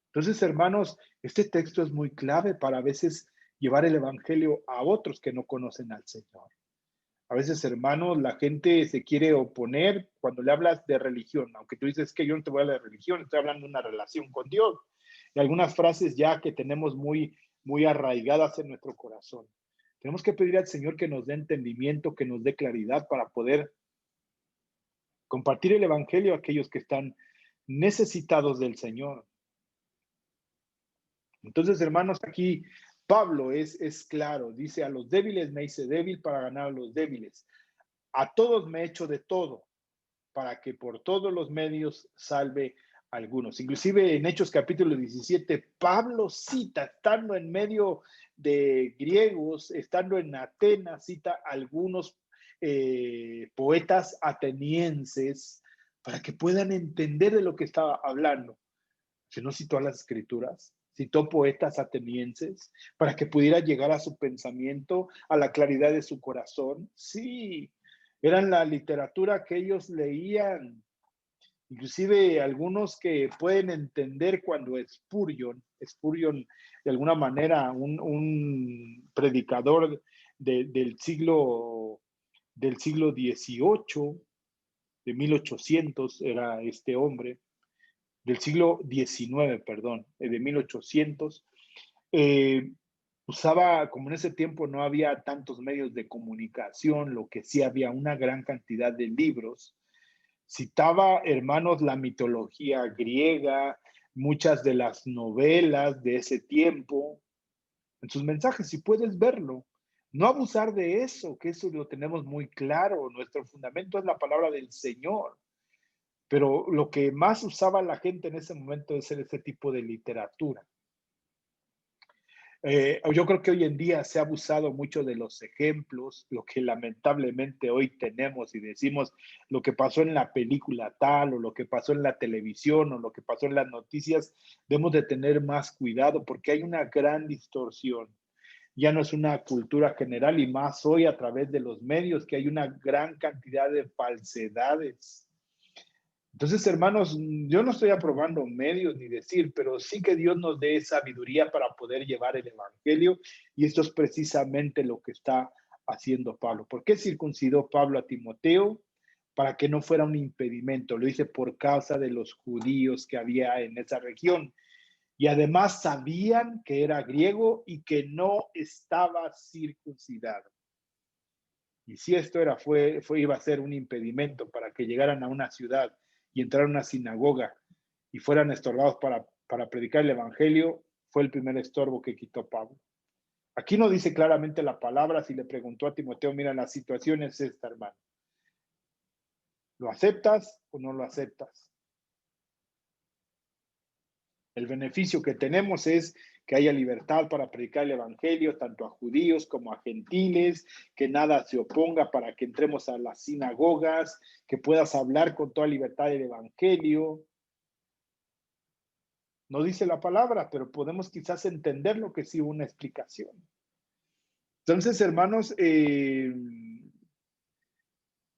Speaker 1: Entonces, hermanos, este texto es muy clave para a veces llevar el evangelio a otros que no conocen al Señor. A veces, hermanos, la gente se quiere oponer cuando le hablas de religión, aunque tú dices que yo no te voy a hablar de religión, estoy hablando de una relación con Dios. Y algunas frases ya que tenemos muy arraigadas en nuestro corazón. Tenemos que pedir al Señor que nos dé entendimiento, que nos dé claridad para poder compartir el evangelio a aquellos que están necesitados del Señor. Entonces, hermanos, aquí Pablo es claro, dice, a los débiles me hice débil para ganar a los débiles. A todos me he hecho de todo, para que por todos los medios salve a algunos. Inclusive en Hechos capítulo 17, Pablo cita, estando en medio de griegos, estando en Atenas, cita a algunos poetas atenienses para que puedan entender de lo que estaba hablando. Si no citó a las escrituras, citó poetas atenienses para que pudiera llegar a su pensamiento, a la claridad de su corazón. Sí, eran la literatura que ellos leían, inclusive algunos que pueden entender cuando Spurgeon de alguna manera, un predicador del siglo XVIII, de 1800 era este hombre, del siglo XIX, perdón, de 1800, eh, usaba, como en ese tiempo no había tantos medios de comunicación, lo que sí había una gran cantidad de libros, citaba, hermanos, la mitología griega, muchas de las novelas de ese tiempo, en sus mensajes, si puedes verlo. No abusar de eso, que eso lo tenemos muy claro. Nuestro fundamento es la palabra del Señor. Pero lo que más usaba la gente en ese momento es ese tipo de literatura. Yo creo que hoy en día se ha abusado mucho de los ejemplos, lo que lamentablemente hoy tenemos y decimos lo que pasó en la película tal o lo que pasó en la televisión o lo que pasó en las noticias, debemos de tener más cuidado porque hay una gran distorsión. Ya no es una cultura general y más hoy a través de los medios que hay una gran cantidad de falsedades. Entonces, hermanos, yo no estoy aprobando medios ni decir, pero sí que Dios nos dé sabiduría para poder llevar el evangelio y esto es precisamente lo que está haciendo Pablo. ¿Por qué circuncidó Pablo a Timoteo? Para que no fuera un impedimento. Lo hice por causa de los judíos que había en esa región. Y además sabían que era griego y que no estaba circuncidado. Y si esto iba a ser un impedimento para que llegaran a una ciudad y entraran a una sinagoga y fueran estorbados para predicar el evangelio, fue el primer estorbo que quitó Pablo. Aquí no dice claramente la palabra, si le preguntó a Timoteo, mira, la situación es esta, hermano. ¿Lo aceptas o no lo aceptas? El beneficio que tenemos es que haya libertad para predicar el evangelio tanto a judíos como a gentiles, que nada se oponga para que entremos a las sinagogas, que puedas hablar con toda libertad del evangelio. No dice la palabra, pero podemos quizás entender lo que sí una explicación. Entonces, hermanos,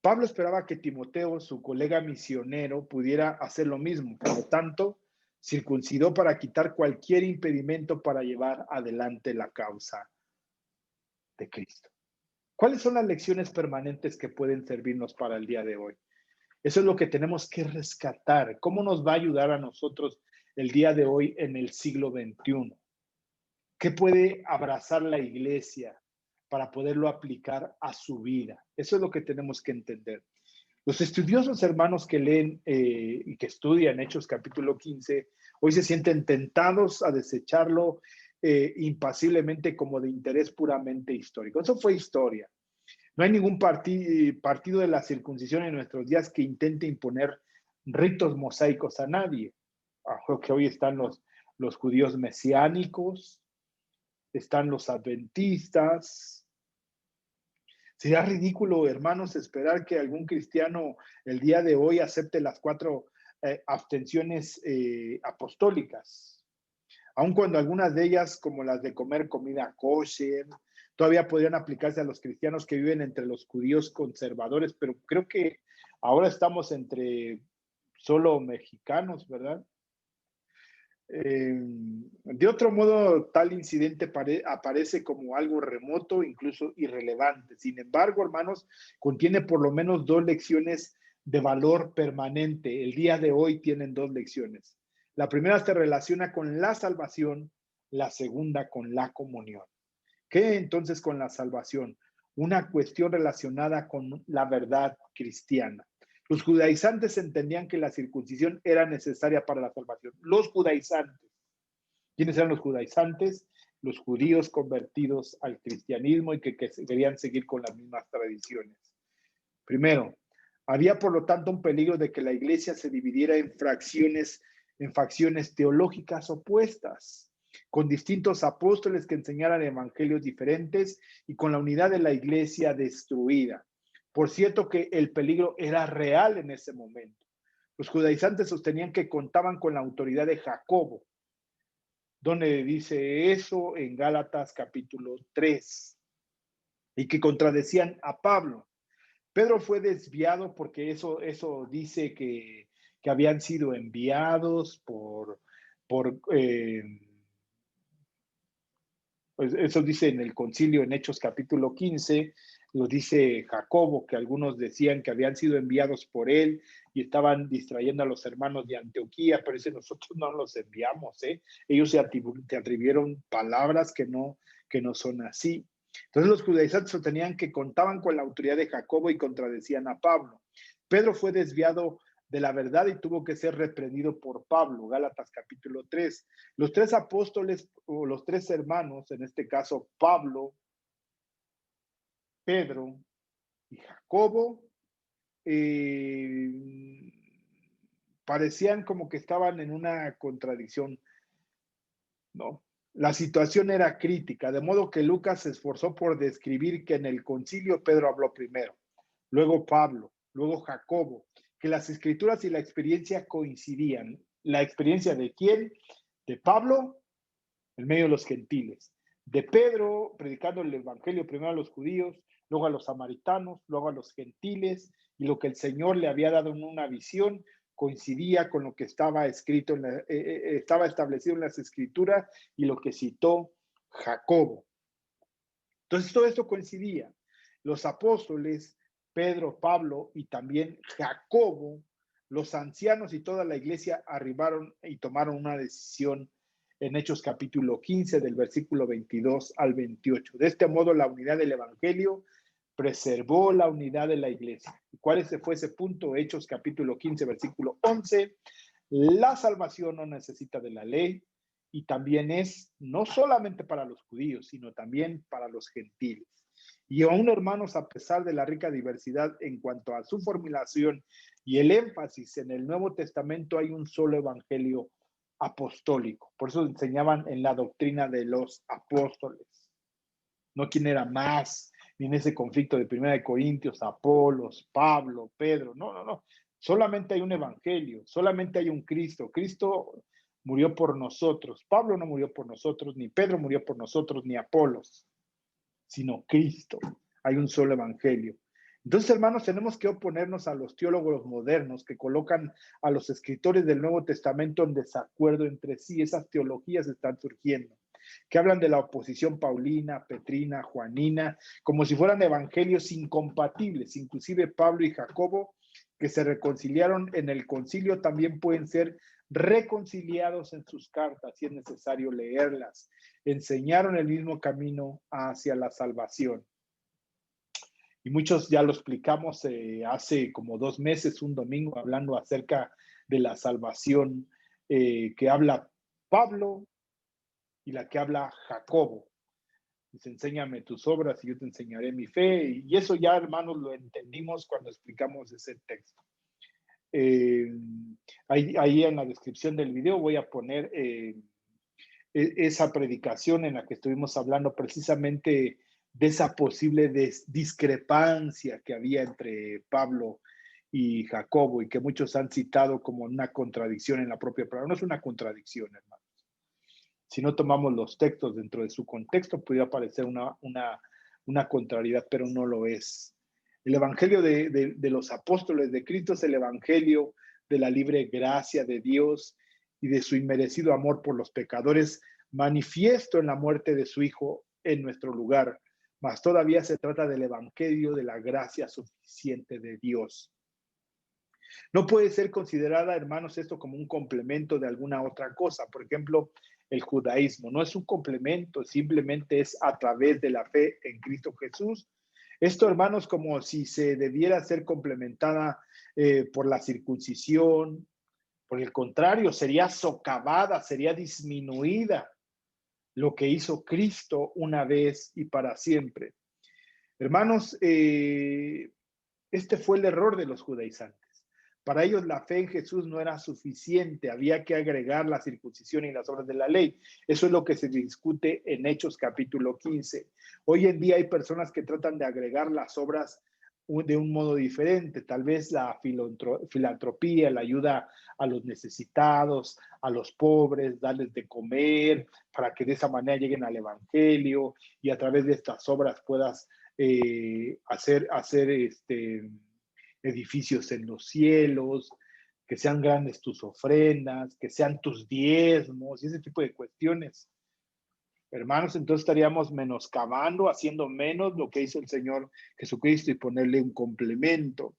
Speaker 1: Pablo esperaba que Timoteo, su colega misionero, pudiera hacer lo mismo. Por lo tanto, circuncidó para quitar cualquier impedimento para llevar adelante la causa de Cristo. ¿Cuáles son las lecciones permanentes que pueden servirnos para el día de hoy? Eso es lo que tenemos que rescatar. ¿Cómo nos va a ayudar a nosotros el día de hoy en el siglo XXI? ¿Qué puede abrazar la iglesia para poderlo aplicar a su vida? Eso es lo que tenemos que entender. Los estudiosos hermanos que leen y que estudian Hechos capítulo 15, hoy se sienten tentados a desecharlo impasiblemente como de interés puramente histórico. Eso fue historia. No hay ningún partido de la circuncisión en nuestros días que intente imponer ritos mosaicos a nadie. Creo que hoy están los judíos mesiánicos, están los adventistas. Sería ridículo, hermanos, esperar que algún cristiano el día de hoy acepte las 4 abstenciones apostólicas, aun cuando algunas de ellas, como las de comer comida kosher, todavía podrían aplicarse a los cristianos que viven entre los judíos conservadores, pero creo que ahora estamos entre solo mexicanos, ¿verdad? De otro modo, tal incidente aparece como algo remoto, incluso irrelevante. Sin embargo, hermanos, contiene por lo menos 2 lecciones de valor permanente. El día de hoy tienen 2 lecciones. La primera se relaciona con la salvación, la segunda con la comunión. ¿Qué entonces con la salvación? Una cuestión relacionada con la verdad cristiana. Los judaizantes entendían que la circuncisión era necesaria para la salvación. Los judaizantes. ¿Quiénes eran los judaizantes? Los judíos convertidos al cristianismo y que querían seguir con las mismas tradiciones. Primero, había por lo tanto un peligro de que la iglesia se dividiera en facciones teológicas opuestas, con distintos apóstoles que enseñaran evangelios diferentes y con la unidad de la iglesia destruida. Por cierto que el peligro era real en ese momento. Los judaizantes sostenían que contaban con la autoridad de Jacobo, donde dice eso en Gálatas capítulo 3, y que contradecían a Pablo. Pedro fue desviado porque eso dice que habían sido enviados pues eso dice en el concilio en Hechos capítulo 15, lo dice Jacobo, que algunos decían que habían sido enviados por él y estaban distrayendo a los hermanos de Antioquía, pero dice, nosotros no los enviamos, ¿eh? Ellos se atribuyeron palabras que no son así. Entonces los judaizantes sostenían que contaban con la autoridad de Jacobo y contradecían a Pablo. Pedro fue desviado de la verdad y tuvo que ser reprendido por Pablo, Gálatas capítulo 3. Los 3 apóstoles o los 3 hermanos, en este caso Pablo, Pedro y Jacobo, parecían como que estaban en una contradicción, ¿no? La situación era crítica, de modo que Lucas se esforzó por describir que en el concilio Pedro habló primero, luego Pablo, luego Jacobo, que las escrituras y la experiencia coincidían. ¿La experiencia de quién? De Pablo en medio de los gentiles, de Pedro predicando el evangelio primero a los judíos, luego a los samaritanos, luego a los gentiles, y lo que el Señor le había dado en una visión coincidía con lo que estaba escrito, estaba establecido en las escrituras y lo que citó Jacobo. Entonces todo esto coincidía. Los apóstoles, Pedro, Pablo y también Jacobo, los ancianos y toda la iglesia arribaron y tomaron una decisión en Hechos capítulo 15 del versículo 22 al 28. De este modo la unidad del evangelio preservó la unidad de la iglesia. ¿Cuál fue ese punto? Hechos capítulo 15 versículo 11. La salvación no necesita de la ley y también es no solamente para los judíos, sino también para los gentiles. Y aún, hermanos, a pesar de la rica diversidad en cuanto a su formulación y el énfasis en el Nuevo Testamento, hay un solo evangelio apostólico. Por eso enseñaban en la doctrina de los apóstoles. No quién era más, ni en ese conflicto de 1 de Corintios, Apolos, Pablo, Pedro. No. Solamente hay un evangelio, solamente hay un Cristo. Cristo murió por nosotros. Pablo no murió por nosotros, ni Pedro murió por nosotros, ni Apolos, sino Cristo. Hay un solo evangelio. Entonces, hermanos, tenemos que oponernos a los teólogos modernos que colocan a los escritores del Nuevo Testamento en desacuerdo entre sí. Esas teologías están surgiendo, que hablan de la oposición paulina, petrina, juanina, como si fueran evangelios incompatibles. Inclusive Pablo y Jacobo, que se reconciliaron en el concilio, también pueden ser reconciliados en sus cartas si es necesario leerlas. Enseñaron el mismo camino hacia la salvación. Y muchos ya lo explicamos hace como 2 meses, un domingo, hablando acerca de la salvación que habla Pablo y la que habla Jacobo. Dice, enséñame tus obras y yo te enseñaré mi fe. Y eso ya, hermanos, lo entendimos cuando explicamos ese texto. ahí en la descripción del video voy a poner esa predicación en la que estuvimos hablando precisamente de esa posible discrepancia que había entre Pablo y Jacobo y que muchos han citado como una contradicción en la propia palabra. No es una contradicción, hermanos. Si no tomamos los textos dentro de su contexto, podría parecer una contrariedad, pero no lo es. El evangelio de los apóstoles de Cristo es el evangelio de la libre gracia de Dios y de su inmerecido amor por los pecadores, manifiesto en la muerte de su Hijo en nuestro lugar. Mas todavía se trata del evangelio de la gracia suficiente de Dios. No puede ser considerada, hermanos, esto como un complemento de alguna otra cosa. Por ejemplo, el judaísmo no es un complemento, simplemente es a través de la fe en Cristo Jesús. Esto, hermanos, como si se debiera ser complementada por la circuncisión. Por el contrario, sería socavada, sería disminuida lo que hizo Cristo una vez y para siempre. Hermanos, este fue el error de los judaizantes. Para ellos la fe en Jesús no era suficiente, había que agregar la circuncisión y las obras de la ley. Eso es lo que se discute en Hechos capítulo 15. Hoy en día hay personas que tratan de agregar las obras de un modo diferente, tal vez la filantropía, la ayuda a los necesitados, a los pobres, darles de comer, para que de esa manera lleguen al evangelio y a través de estas obras puedas hacer edificios en los cielos, que sean grandes tus ofrendas, que sean tus diezmos y ese tipo de cuestiones. Hermanos, entonces estaríamos menoscabando, haciendo menos lo que hizo el Señor Jesucristo y ponerle un complemento.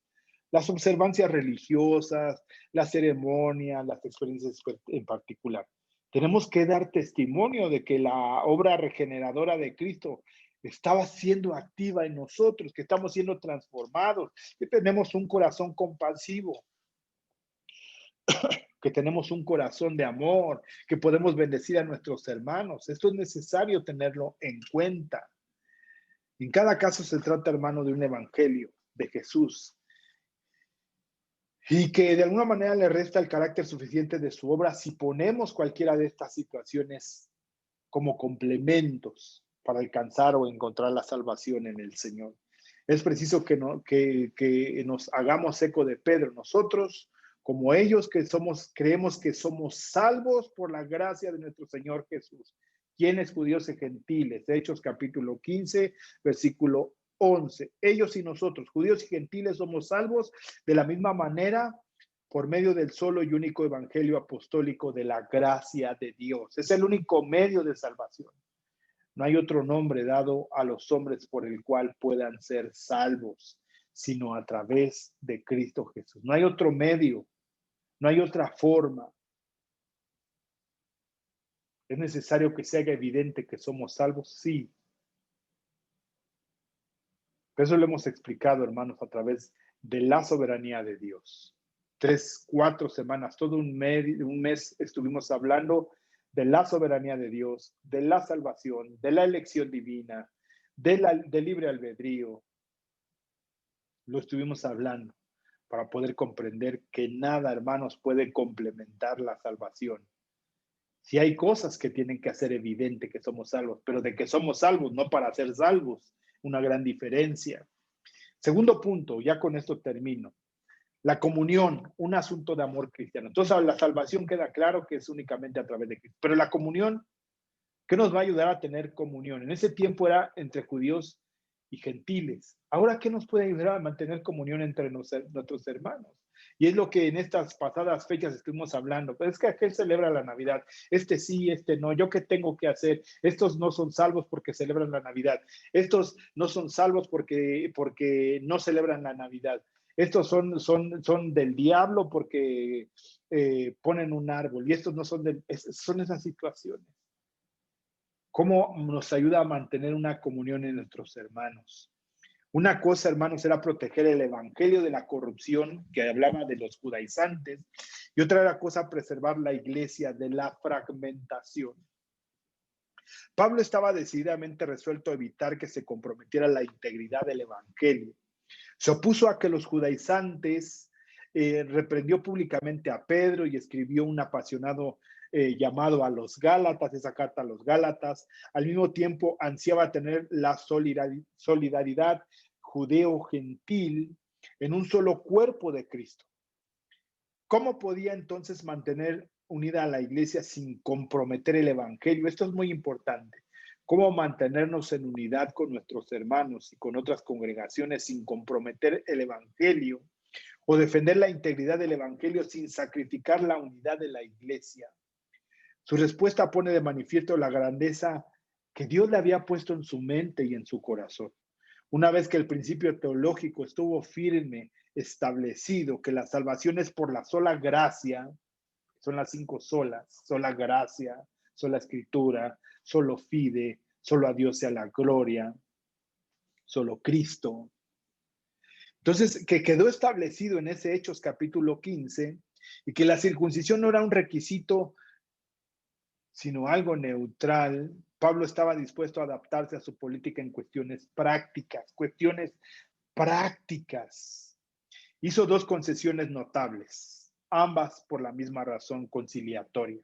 Speaker 1: Las observancias religiosas, las ceremonias, las experiencias en particular. Tenemos que dar testimonio de que la obra regeneradora de Cristo estaba siendo activa en nosotros, que estamos siendo transformados, que tenemos un corazón compasivo, que tenemos un corazón de amor, que podemos bendecir a nuestros hermanos. Esto es necesario tenerlo en cuenta. En cada caso se trata, hermano, de un evangelio de Jesús y que de alguna manera le resta el carácter suficiente de su obra si ponemos cualquiera de estas situaciones como complementos para alcanzar o encontrar la salvación en el Señor. Es preciso que nos hagamos eco de Pedro. Nosotros, como ellos que creemos que somos salvos por la gracia de nuestro Señor Jesús. ¿Quiénes? Judíos y gentiles. Hechos capítulo 15, versículo 11. Ellos y nosotros, judíos y gentiles, somos salvos de la misma manera por medio del solo y único evangelio apostólico de la gracia de Dios. Es el único medio de salvación. No hay otro nombre dado a los hombres por el cual puedan ser salvos, sino a través de Cristo Jesús. No hay otro medio, no hay otra forma. ¿Es necesario que se haga evidente que somos salvos? Sí. Eso lo hemos explicado, hermanos, a través de la soberanía de Dios. 3, 4 semanas, todo un mes estuvimos hablando de la soberanía de Dios, de la salvación, de la elección divina, del libre albedrío. Lo estuvimos hablando para poder comprender que nada, hermanos, puede complementar la salvación. Si hay cosas que tienen que hacer evidente que somos salvos, pero de que somos salvos, no para ser salvos, una gran diferencia. Segundo punto, ya con esto termino. La comunión, un asunto de amor cristiano. Entonces, la salvación queda claro que es únicamente a través de Cristo. Pero la comunión, ¿qué nos va a ayudar a tener comunión? En ese tiempo era entre judíos y gentiles. Ahora, ¿qué nos puede ayudar a mantener comunión entre nuestros hermanos? Y es lo que en estas pasadas fechas estuvimos hablando. Pero es que aquel celebra la Navidad. Este sí, este no. ¿Yo qué tengo que hacer? Estos no son salvos porque celebran la Navidad. Estos no son salvos porque no celebran la Navidad. Estos son del diablo porque ponen un árbol. Y estos no son son esas situaciones. ¿Cómo nos ayuda a mantener una comunión en nuestros hermanos? Una cosa, hermanos, era proteger el evangelio de la corrupción, que hablaba de los judaizantes, y otra era cosa preservar la iglesia de la fragmentación. Pablo estaba decididamente resuelto a evitar que se comprometiera la integridad del evangelio. Se opuso a que los judaizantes reprendió públicamente a Pedro y escribió un apasionado llamado a los Gálatas, esa carta a los Gálatas. Al mismo tiempo ansiaba tener la solidaridad judeo-gentil en un solo cuerpo de Cristo. ¿Cómo podía entonces mantener unida a la iglesia sin comprometer el evangelio? Esto es muy importante. ¿Cómo mantenernos en unidad con nuestros hermanos y con otras congregaciones sin comprometer el evangelio o defender la integridad del evangelio sin sacrificar la unidad de la iglesia? Su respuesta pone de manifiesto la grandeza que Dios le había puesto en su mente y en su corazón. Una vez que el principio teológico estuvo firme, establecido, que la salvación es por la sola gracia, son las 5 solas, sola gracia, sola escritura, solo fide, solo a Dios sea la gloria, solo Cristo. Entonces, que quedó establecido en ese Hechos capítulo 15 y que la circuncisión no era un requisito, sino algo neutral. Pablo estaba dispuesto a adaptarse a su política en cuestiones prácticas, Hizo 2 concesiones notables, ambas por la misma razón conciliatoria.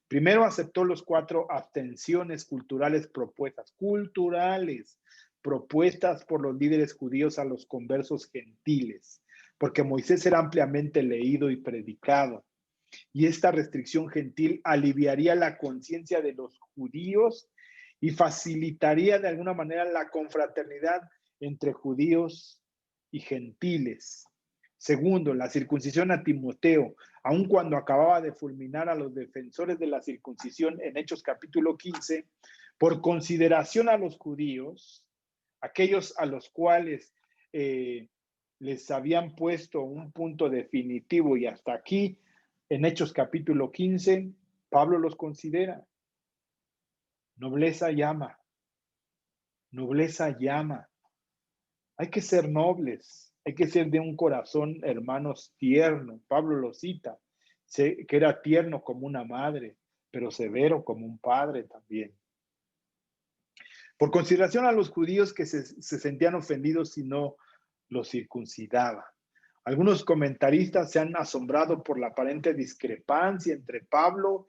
Speaker 1: Primero, aceptó los 4 abstenciones culturales propuestas por los líderes judíos a los conversos gentiles, porque Moisés era ampliamente leído y predicado. Y esta restricción gentil aliviaría la conciencia de los judíos y facilitaría de alguna manera la confraternidad entre judíos y gentiles. Segundo, la circuncisión a Timoteo, aun cuando acababa de fulminar a los defensores de la circuncisión en Hechos capítulo 15, por consideración a los judíos, aquellos a los cuales les habían puesto un punto definitivo y hasta aquí, en Hechos capítulo 15, Pablo los considera. Nobleza llama. Nobleza llama. Hay que ser nobles. Hay que ser de un corazón, hermanos, tierno. Pablo lo cita. Que era tierno como una madre, pero severo como un padre también. Por consideración a los judíos que se sentían ofendidos si no los circuncidaba. Algunos comentaristas se han asombrado por la aparente discrepancia entre Pablo,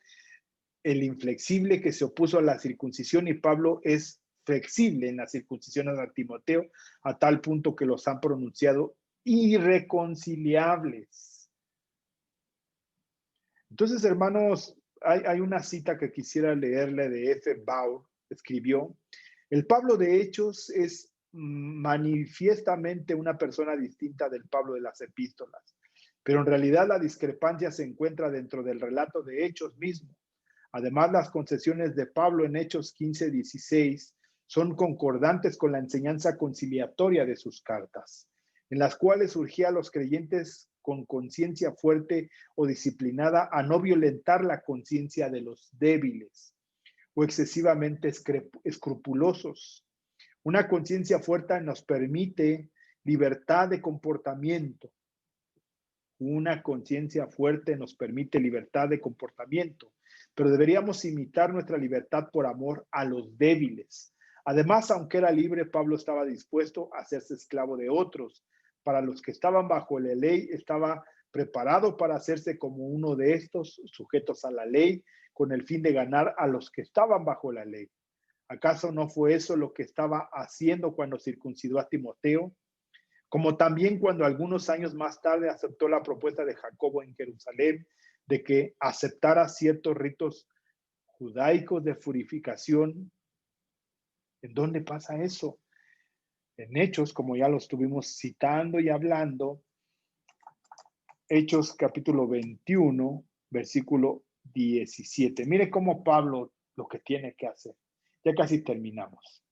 Speaker 1: el inflexible que se opuso a la circuncisión, y Pablo es flexible en la circuncisión a Timoteo, a tal punto que los han pronunciado irreconciliables. Entonces, hermanos, hay una cita que quisiera leerle de F. Baur, escribió: el Pablo de Hechos es manifiestamente una persona distinta del Pablo de las epístolas, pero en realidad la discrepancia se encuentra dentro del relato de Hechos mismo. Además, las concesiones de Pablo en Hechos 15:16 son concordantes con la enseñanza conciliatoria de sus cartas, en las cuales urgía a los creyentes con conciencia fuerte o disciplinada a no violentar la conciencia de los débiles o excesivamente escrupulosos. Una conciencia fuerte nos permite libertad de comportamiento. Una conciencia fuerte nos permite libertad de comportamiento, pero deberíamos imitar nuestra libertad por amor a los débiles. Además, aunque era libre, Pablo estaba dispuesto a hacerse esclavo de otros. Para los que estaban bajo la ley, estaba preparado para hacerse como uno de estos, sujetos a la ley, con el fin de ganar a los que estaban bajo la ley. ¿Acaso no fue eso lo que estaba haciendo cuando circuncidó a Timoteo? Como también cuando algunos años más tarde aceptó la propuesta de Jacobo en Jerusalén de que aceptara ciertos ritos judaicos de purificación. ¿En dónde pasa eso? En Hechos, como ya lo estuvimos citando y hablando, Hechos capítulo 21, versículo 17. Mire cómo Pablo lo que tiene que hacer. Ya casi terminamos.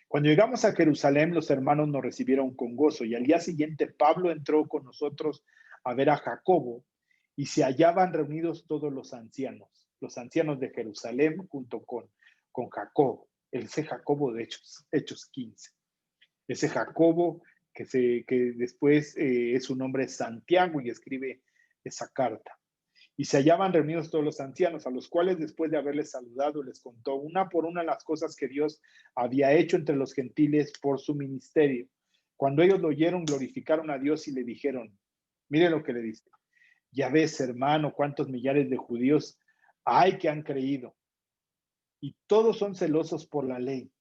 Speaker 1: Cuando llegamos a Jerusalén, los hermanos nos recibieron con gozo, y al día siguiente Pablo entró con nosotros a ver a Jacobo, y se hallaban reunidos todos los ancianos de Jerusalén junto con Jacobo, ese Jacobo de Hechos 15. Ese Jacobo que después su nombre es Santiago y escribe esa carta. Y se hallaban reunidos todos los ancianos, a los cuales después de haberles saludado, les contó una por una las cosas que Dios había hecho entre los gentiles por su ministerio. Cuando ellos lo oyeron, glorificaron a Dios y le dijeron: Mire lo que le dice. Ya ves, hermano, cuántos millares de judíos hay que han creído y todos son celosos por la ley.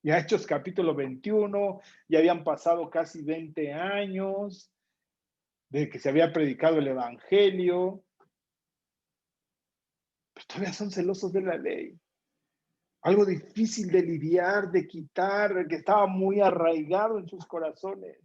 Speaker 1: Ya Hechos capítulo 21, ya habían pasado casi 20 años de que se había predicado el evangelio, pero todavía son celosos de la ley. Algo difícil de lidiar, de quitar, que estaba muy arraigado en sus corazones.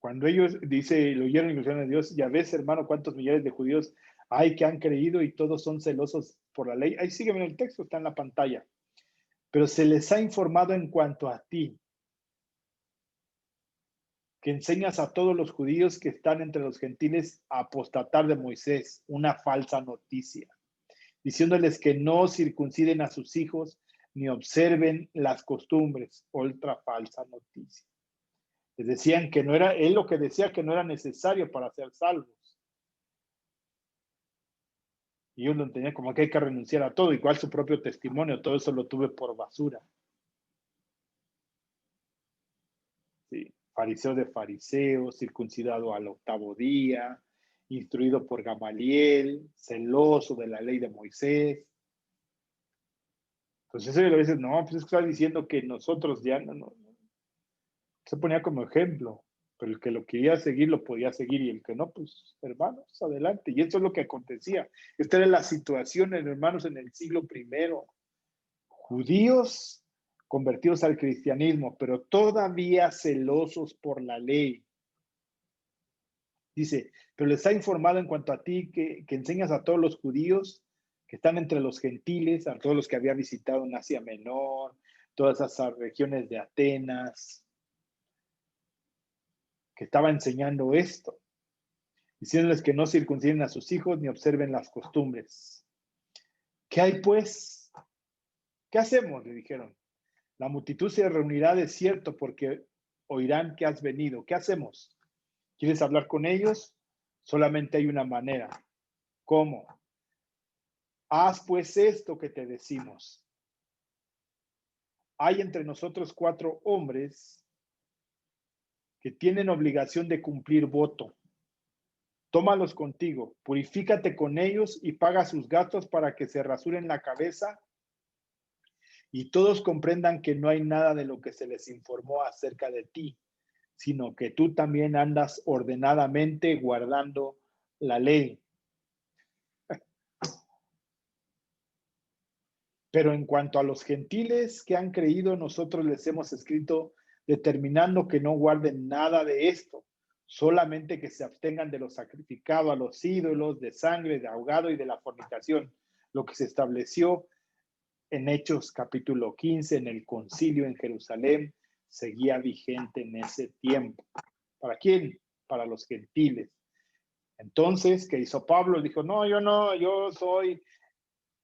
Speaker 1: Cuando ellos, dice, lo oyeron y lo oyeron a Dios, ya ves, hermano, cuántos millares de judíos hay que han creído y todos son celosos por la ley. Ahí sígueme en el texto, está en la pantalla. Pero se les ha informado en cuanto a ti, que enseñas a todos los judíos que están entre los gentiles a apostatar de Moisés, una falsa noticia, diciéndoles que no circunciden a sus hijos ni observen las costumbres, otra falsa noticia. Les decían que no era, él lo que decía que no era necesario para ser salvos. Y ellos lo entendían como que hay que renunciar a todo, igual su propio testimonio, todo eso lo tuve por basura. ¿Sí? Fariseo de fariseos, circuncidado al octavo día, instruido por Gamaliel, celoso de la ley de Moisés. Entonces eso a veces, no, pues es que está diciendo que nosotros ya no. Se ponía como ejemplo, pero el que lo quería seguir lo podía seguir y el que no, pues hermanos, adelante. Y eso es lo que acontecía. Esta era la situación, hermanos, en el siglo primero. Judíos convertidos al cristianismo, pero todavía celosos por la ley. Dice, pero les ha informado en cuanto a ti que enseñas a todos los judíos que están entre los gentiles, a todos los que había visitado en Asia Menor, todas esas regiones de Atenas, que estaba enseñando esto, diciéndoles que no circunciden a sus hijos ni observen las costumbres. ¿Qué hay pues? ¿Qué hacemos? Le dijeron. La multitud se reunirá de cierto porque oirán que has venido. ¿Qué hacemos? ¿Quieres hablar con ellos? Solamente hay una manera. ¿Cómo? Haz pues esto que te decimos. Hay entre nosotros 4 hombres que tienen obligación de cumplir voto. Tómalos contigo, purifícate con ellos y paga sus gastos para que se rasuren la cabeza y todos comprendan que no hay nada de lo que se les informó acerca de ti, sino que tú también andas ordenadamente guardando la ley. Pero en cuanto a los gentiles que han creído, nosotros les hemos escrito determinando que no guarden nada de esto, solamente que se abstengan de lo sacrificado a los ídolos, de sangre, de ahogado y de la fornicación, lo que se estableció en Hechos capítulo 15, en el concilio en Jerusalén, seguía vigente en ese tiempo. ¿Para quién? Para los gentiles. Entonces, ¿qué hizo Pablo? Dijo, no, yo soy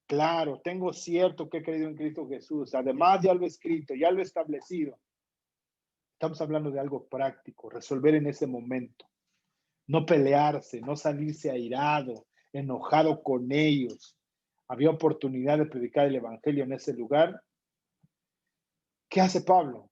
Speaker 1: claro, tengo cierto que he creído en Cristo Jesús. Además, ya lo he escrito, ya lo he establecido. Estamos hablando de algo práctico, resolver en ese momento. No pelearse, no salirse airado, enojado con ellos. Había oportunidad de predicar el evangelio en ese lugar. ¿Qué hace Pablo?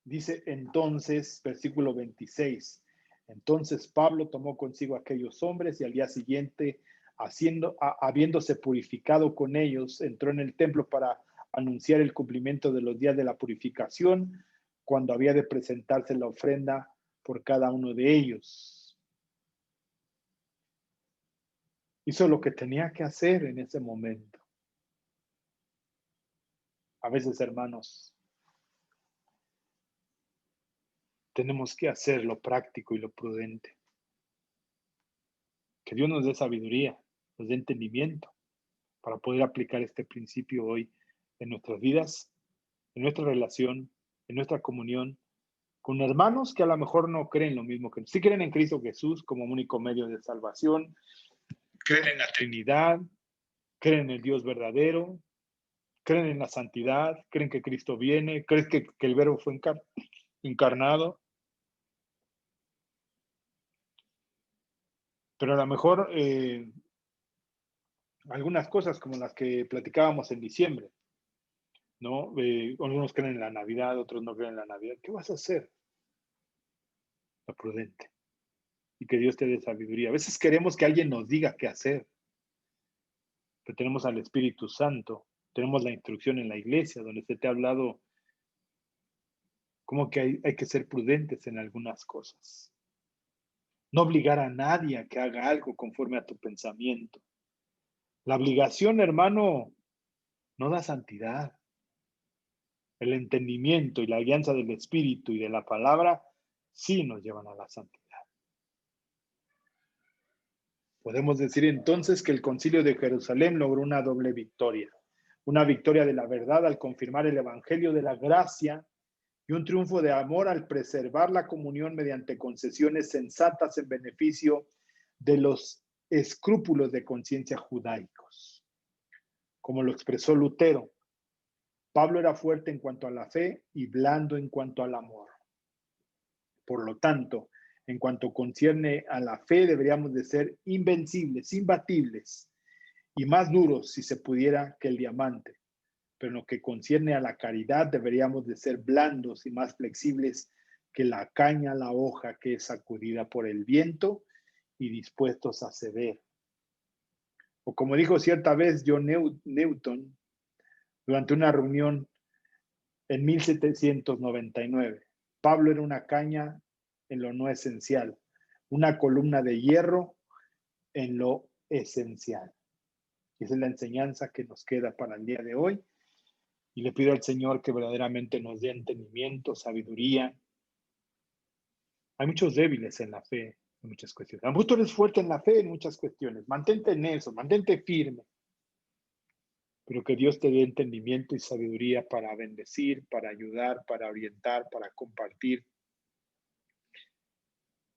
Speaker 1: Dice entonces, versículo 26. Entonces Pablo tomó consigo a aquellos hombres y al día siguiente, habiéndose purificado con ellos, entró en el templo para anunciar el cumplimiento de los días de la purificación, cuando había de presentarse la ofrenda por cada uno de ellos. Hizo lo que tenía que hacer en ese momento. A veces, hermanos, tenemos que hacer lo práctico y lo prudente. Que Dios nos dé sabiduría, nos dé entendimiento para poder aplicar este principio hoy en nuestras vidas, en nuestra relación, en nuestra comunión, con hermanos que a lo mejor no creen lo mismo que nosotros. Sí creen en Cristo Jesús como único medio de salvación, creen en la Trinidad, creen en el Dios verdadero, creen en la santidad, creen que Cristo viene, creen que el Verbo fue encarnado, pero a lo mejor algunas cosas como las que platicábamos en diciembre, ¿no? Algunos creen en la Navidad, otros no creen en la Navidad. ¿Qué vas a hacer? Lo prudente. Y que Dios te dé sabiduría. A veces queremos que alguien nos diga qué hacer, pero tenemos al Espíritu Santo, tenemos la instrucción en la iglesia, donde se te ha hablado como que hay que ser prudentes en algunas cosas. No obligar a nadie a que haga algo conforme a tu pensamiento. La obligación, hermano, no da santidad. El entendimiento y la alianza del Espíritu y de la palabra sí nos llevan a la santidad. Podemos decir entonces que el Concilio de Jerusalén logró una doble victoria. Una victoria de la verdad al confirmar el Evangelio de la gracia y un triunfo de amor al preservar la comunión mediante concesiones sensatas en beneficio de los escrúpulos de conciencia judaicos. Como lo expresó Lutero, Pablo era fuerte en cuanto a la fe y blando en cuanto al amor. Por lo tanto, en cuanto concierne a la fe, deberíamos de ser invencibles, imbatibles y más duros, si se pudiera, que el diamante. Pero en lo que concierne a la caridad, deberíamos de ser blandos y más flexibles que la caña, la hoja que es sacudida por el viento y dispuestos a ceder. O como dijo cierta vez John Newton durante una reunión en 1799, Pablo era una caña en lo no esencial, una columna de hierro en lo esencial. Y esa es la enseñanza que nos queda para el día de hoy. Y le pido al Señor que verdaderamente nos dé entendimiento, sabiduría. Hay muchos débiles en la fe, en muchas cuestiones. A tú eres fuerte en la fe en muchas cuestiones. Mantente en eso, mantente firme. Pero que Dios te dé entendimiento y sabiduría para bendecir, para ayudar, para orientar, para compartir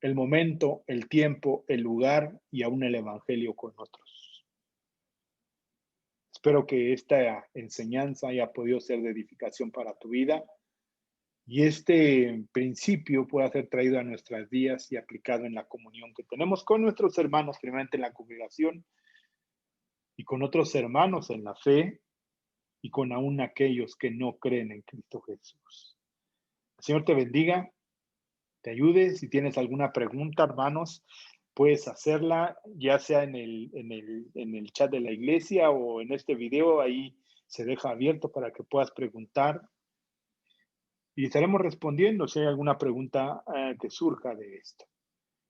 Speaker 1: el momento, el tiempo, el lugar y aún el evangelio con otros. Espero que esta enseñanza haya podido ser de edificación para tu vida y este principio pueda ser traído a nuestras vidas y aplicado en la comunión que tenemos con nuestros hermanos, primeramente en la congregación y con otros hermanos en la fe y con aún aquellos que no creen en Cristo Jesús. El Señor te bendiga, te ayude. Si tienes alguna pregunta, hermanos, puedes hacerla, ya sea en el chat de la iglesia o en este video, ahí se deja abierto para que puedas preguntar y estaremos respondiendo si hay alguna pregunta que surja de esto.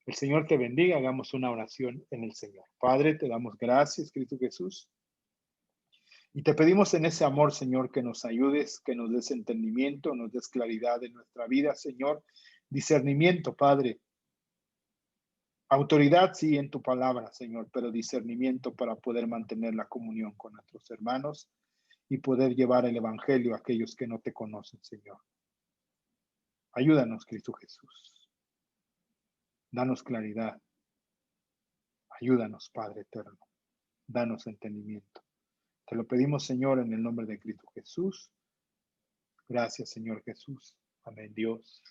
Speaker 1: El Señor te bendiga, hagamos una oración en el Señor. Padre, te damos gracias, Cristo Jesús, y te pedimos en ese amor, Señor, que nos ayudes, que nos des entendimiento, nos des claridad en nuestra vida, Señor, discernimiento, Padre. Autoridad, sí, en tu palabra, Señor, pero discernimiento para poder mantener la comunión con nuestros hermanos y poder llevar el evangelio a aquellos que no te conocen, Señor. Ayúdanos, Cristo Jesús. Danos claridad. Ayúdanos, Padre eterno. Danos entendimiento. Te lo pedimos, Señor, en el nombre de Cristo Jesús. Gracias, Señor Jesús. Amén, Dios.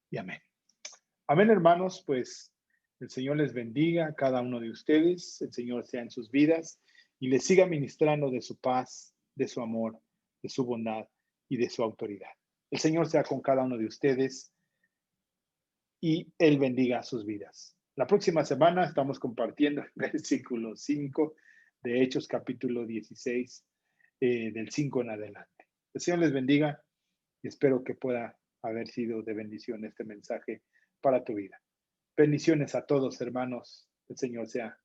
Speaker 1: Y amén. Amén, hermanos, pues el Señor les bendiga a cada uno de ustedes, el Señor sea en sus vidas y les siga ministrando de su paz, de su amor, de su bondad y de su autoridad. El Señor sea con cada uno de ustedes y Él bendiga sus vidas. La próxima semana estamos compartiendo el versículo 5 de Hechos capítulo 16, del 5 en adelante. El Señor les bendiga y espero que pueda haber sido de bendición este mensaje para tu vida. Bendiciones a todos, hermanos. El Señor sea